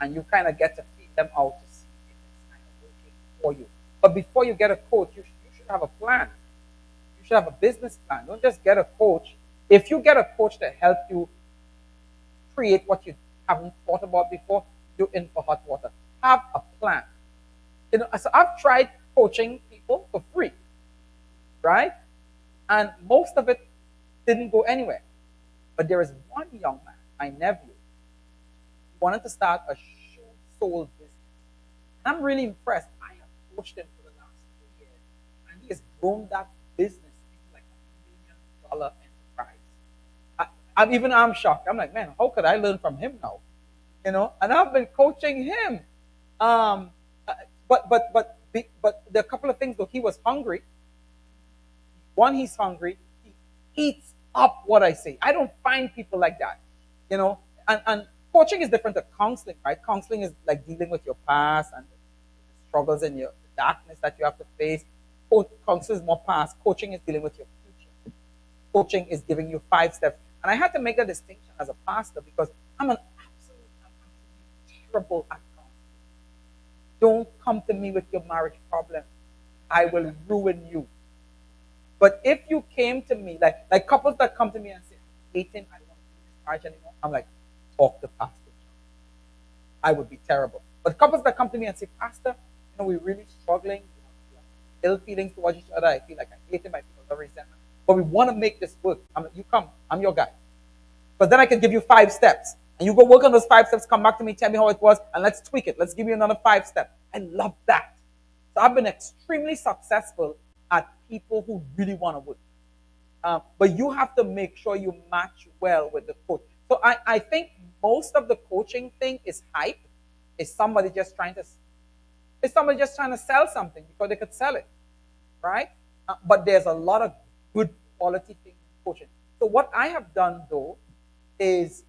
and you kind of get to feel them out to see if it's kind of working for you. But before you get a coach, you should have a plan. You should have a business plan. Don't just get a coach. If you get a coach to help you create what you haven't thought about before, you're in for hot water. Have a plan. You know, so I've tried coaching people for free, right? And most of it didn't go anywhere. But there is one young man, my nephew, who wanted to start a shoe sole business. And I'm really impressed. I have coached him for the last 2 years, and he has grown that business into like $1 million enterprise. I'm shocked. I'm like, man, how could I learn from him now? You know, and I've been coaching him. Um, uh, but there are a couple of things. Though he was hungry. One, he's hungry. He eats up what I say. I don't find people like that. You know, and coaching is different to counseling, right? Counseling is like dealing with your past and the struggles and your the darkness that you have to face. Counseling is more past. Coaching is dealing with your future. Coaching is giving you 5 steps. And I had to make a distinction as a pastor because I'm terrible at counseling. Don't come to me with your marriage problem. I will ruin you. But if you came to me, like couples that come to me and say, dating, I don't want to do this marriage anymore, I'm like, talk to Pastor John. I would be terrible. But couples that come to me and say, Pastor, we're really struggling, ill feelings towards each other. I feel like I hate him, I feel a resentment. But we want to make this work. You come, I'm your guy. But then I can give you 5 steps. And you go work on those 5 steps, come back to me, tell me how it was, and let's tweak it. Let's give you another 5 steps. I love that. So I've been extremely successful at people who really want to work. But you have to make sure you match well with the coach. So I think most of the coaching thing is hype. Is somebody just trying to sell something because they could sell it, right? But there's a lot of good quality things in coaching. So what I have done though is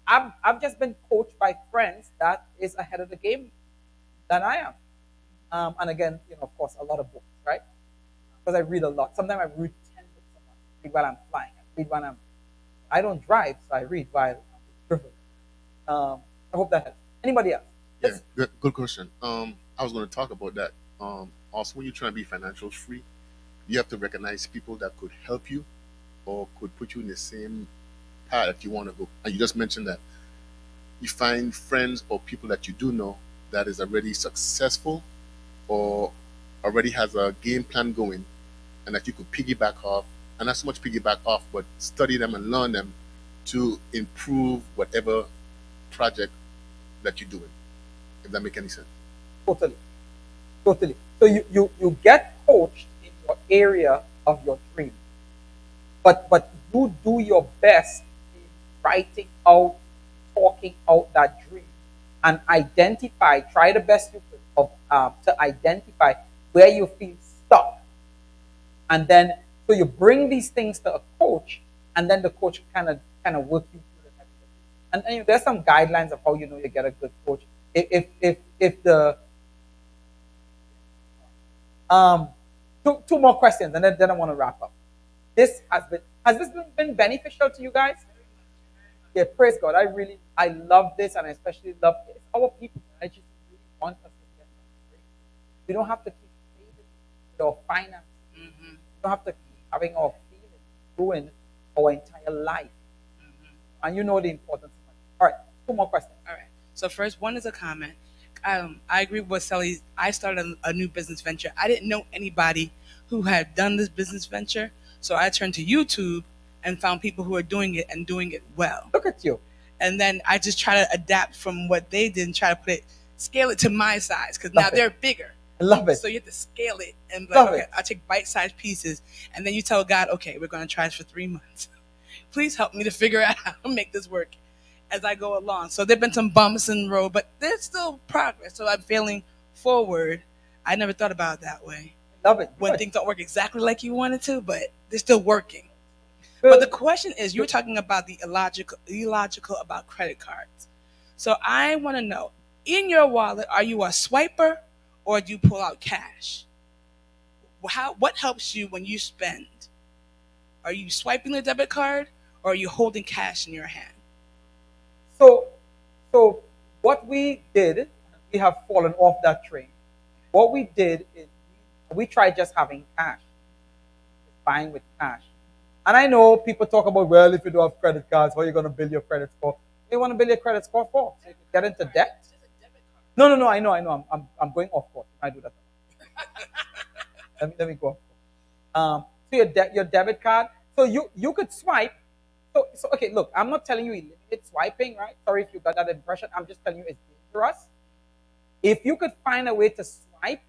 I've just been coached by friends that is ahead of the game than I am. And again, of course, a lot of books, right? Because I read a lot. Sometimes I read 10 books a month. I read while I'm flying. I read when I don't drive, so I read while I'm driven. I hope that helps. Anybody else? Yeah, good question. I was going to talk about that. Also, when you're trying to be financially free, you have to recognize people that could help you or could put you in the same path that you want to go. And you just mentioned that you find friends or people that you do know that is already successful or already has a game plan going and that you could piggyback off, and not so much piggyback off, but study them and learn them to improve whatever project that you're doing. If that make any sense. Totally. Totally. So you get coached in your area of your dream. But you do your best in writing out, talking out that dream and try the best you could to identify where you feel stuck. And then so you bring these things to a coach, and then the coach kind of work you through the next step. And there's some guidelines of how you get a good coach. If the two more questions, and then I want to wrap up. Has this been beneficial to you guys? Yeah, praise God. I love this, and I especially love it. It's our people. I just really want us to get great. We don't have to keep saving with our finances. Mm-hmm. We don't have to keep having our feelings ruin our entire life. Mm-hmm. And you know the importance of it. All right, two more questions. All right. So first, one is a comment. I agree with Sally. I started a new business venture. I didn't know anybody who had done this business venture, so I turned to YouTube and found people who are doing it and doing it well. Look at you. And then I just try to adapt from what they did and try to scale it to my size, because now they're bigger. I love it. So you have to scale it and be Love like, okay, it. I'll take bite-sized pieces, and then you tell God, okay, we're going to try this for 3 months. Please help me to figure out how to make this work as I go along. So there've been some bumps in the road, but there's still progress. So I'm failing forward. I never thought about it that way. Love it. When Good. things don't work exactly like you wanted to, but they're still working. But the question is, you were talking about the illogical about credit cards. So I want to know, in your wallet, are you a swiper or do you pull out cash? What helps you when you spend? Are you swiping the debit card or are you holding cash in your hand? So, so what we did, we have fallen off that train. What we did is we tried just having cash, buying with cash. And I know people talk about, well, if you don't have credit cards, how are you going to build your credit score? What do you want to build your credit score for? So you can get into debt? No, no, no. I know, I know. I'm going off course. I do that. Let me go. So your debit card. So you could swipe. So okay, look. I'm not telling you eliminate swiping, right? Sorry if you got that impression. I'm just telling you it's dangerous. If you could find a way to swipe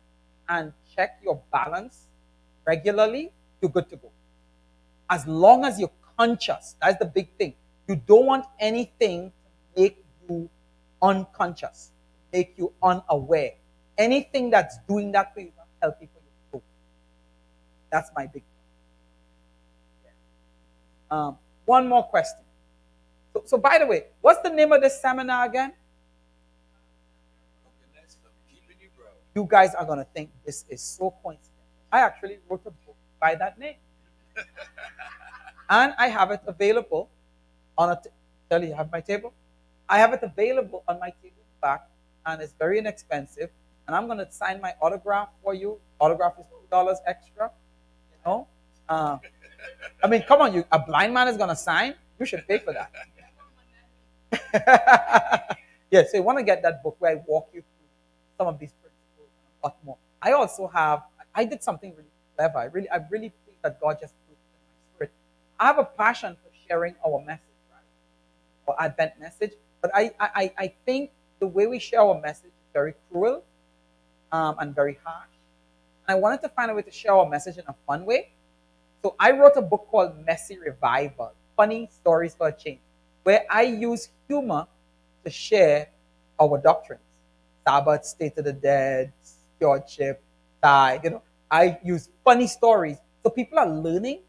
and check your balance regularly, you're good to go. As long as you're conscious, that's the big thing. You don't want anything to make you unconscious, make you unaware. Anything that's doing that for you, not healthy for your growth. That's my big point. One more question. So by the way, what's the name of this seminar again? You guys are going to think this is so coincidental. I actually wrote a book by that name. And I have it available on tell you, I have my table. I have it available on my table back, and it's very inexpensive. And I'm going to sign my autograph for you. Autograph is $2 extra. You know, I mean, come on, a blind man is going to sign. You should pay for that. Yeah, so you want to get that book where I walk you through some of these principles and a lot more. I also have. I did something really clever. I really think that God just put it in my spirit. I have a passion for sharing our message, right? Our Advent message. But I think the way we share our message is very cruel and very harsh. And I wanted to find a way to share our message in a fun way. So I wrote a book called Messy Revival, Funny Stories for a Change, where I use humor to share our doctrines. Sabbath, State of the Dead, Stewardship, Tithe. I use funny stories. So people are learning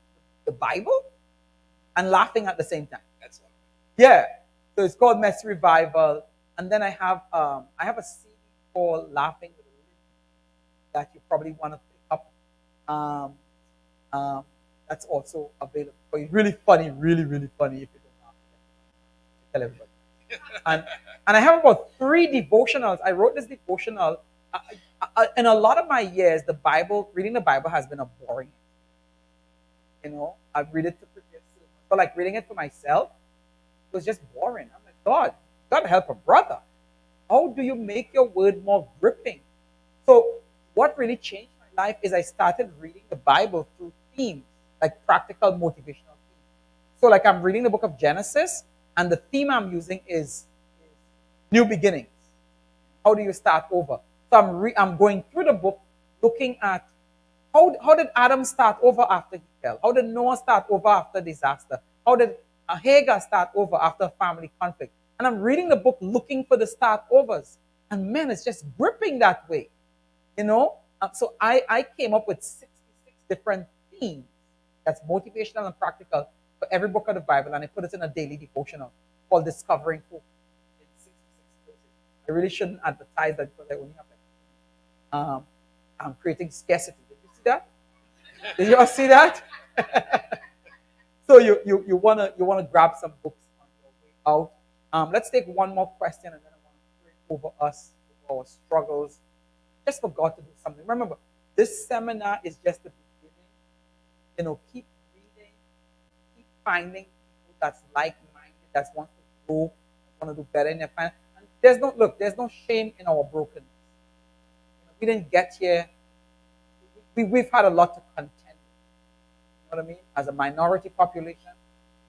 the Bible and laughing at the same time. That's all. Yeah. So it's called Messy Revival. And then I have a CD called Laughing with a Lid that you probably want to pick up. That's also available for you. Really funny, really, really funny if you don't laugh. Tell everybody. And I have about 3 devotionals. I wrote this devotional. In a lot of my years, reading the Bible has been a boring. I read it to prepare, but like reading it for myself, it was just boring. I'm like, God help a brother. How do you make your word more gripping? So what really changed my life is I started reading the Bible through themes, like practical motivational themes. So like I'm reading the book of Genesis, and the theme I'm using is new beginnings. How do you start over? So I'm going through the book looking at how did Adam start over after he fell? How did Noah start over after disaster? How did Hagar start over after family conflict? And I'm reading the book looking for the start overs. And man, it's just gripping that way. So I came up with 66 different themes that's motivational and practical for every book of the Bible, and I put it in a daily devotional called Discovering Hope in 66 verses. I really shouldn't advertise that because I only have I'm creating scarcity. Did you see that? Did you all see that? So you wanna grab some books on your way out. Let's take one more question, and then I want to pray over us, over our struggles, just for God to do something. Remember, this seminar is just the beginning. Keep reading, keep finding people that's like-minded, that wants to grow, that want to do better in their finance. And there's no shame in our brokenness. We didn't get here. We've had a lot to contend with. You know what I mean? As a minority population,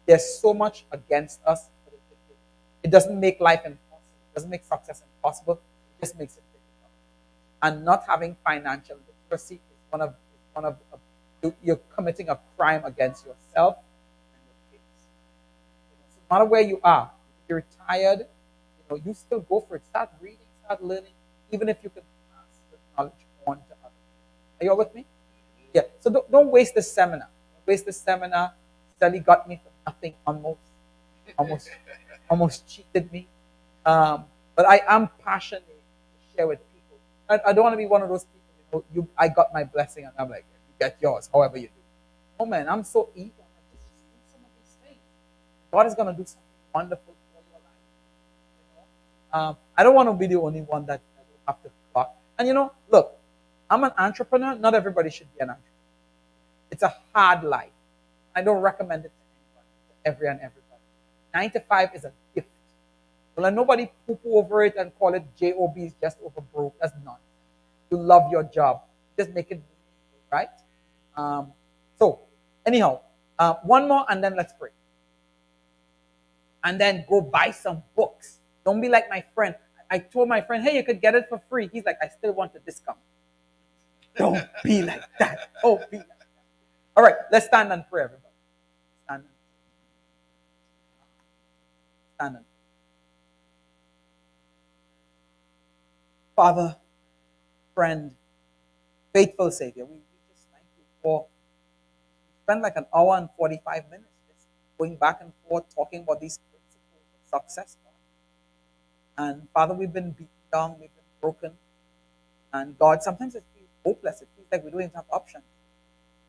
there's so much against us. But it doesn't make life impossible. It doesn't make success impossible. It just makes it difficult. And not having financial literacy is one of you're committing a crime against yourself and your kids. So no matter where you are, if you're retired, you still go for it. Start reading, start learning, even if you can pass the knowledge on to others. Are you all with me? Yeah. So don't waste this seminar. Don't waste this seminar. accidentally got me for nothing, almost, almost cheated me. But I am passionate to share with people. I don't want to be one of those people, I got my blessing and I'm like, you get yours, however you do. Oh man, I'm so eager. Just do some of these things. God is gonna do something wonderful for your life. I don't want to be the only one that will have to clock. And look, I'm an entrepreneur. Not everybody should be an entrepreneur. It's a hard life. I don't recommend it to anybody, to every and everybody. 9 to 5 is a gift. Don't let nobody poo poo over it and call it JOBs just over broke. That's nonsense. You love your job. Just make it meaningful, right? So, anyhow, one more and then let's pray. And then go buy some books. Don't be like my friend. I told my friend, hey, you could get it for free. He's like, I still want the discount. Don't be like that. Don't be like that. All right, let's stand and pray, everybody. Stand and stand and Father, friend, faithful Savior, we just thank you for spend like an hour and 45 minutes just going back and forth talking about these principles of success. And Father, we've been beaten down, we've been broken. And God, sometimes it feels hopeless. It feels like we don't even have options.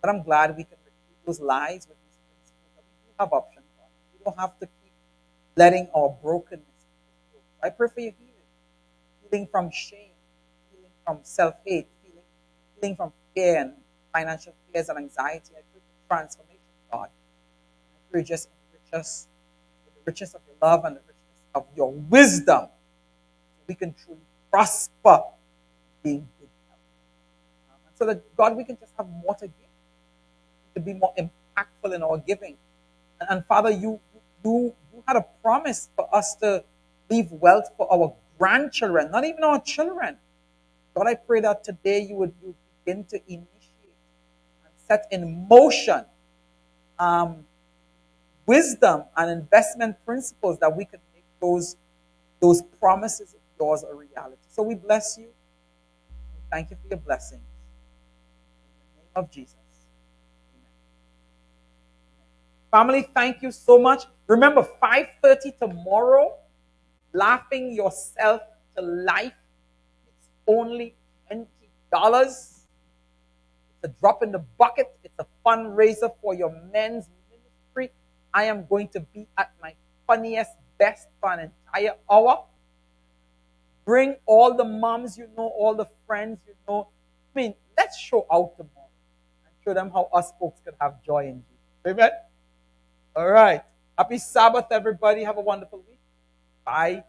But I'm glad we can repeat those lies with these principles that we do have options. God. We don't have to keep letting our brokenness go. I pray for your healing from shame, healing from self-hate, healing from fear and financial fears and anxiety. I pray for transformation, God. I pray just enrich us with the richness of your love and the richness of your wisdom, so we can truly prosper being good health. And so that, God, we can just have more to give, to be more impactful in our giving. And Father, you had a promise for us to leave wealth for our grandchildren, not even our children. God, I pray that today you would begin to initiate and set in motion wisdom and investment principles that we can make those promises of yours a reality. So we bless you. Thank you for your blessings. In the name of Jesus. Amen. Family, thank you so much. Remember, 5:30 tomorrow, laughing yourself to life. It's only $20. It's a drop in the bucket. It's a fundraiser for your men's ministry. I am going to be at my funniest best for an entire hour. Bring all the moms you know, all the friends you know. I mean, let's show out tomorrow and show them how us folks could have joy in Jesus. Amen? All right. Happy Sabbath, everybody. Have a wonderful week. Bye.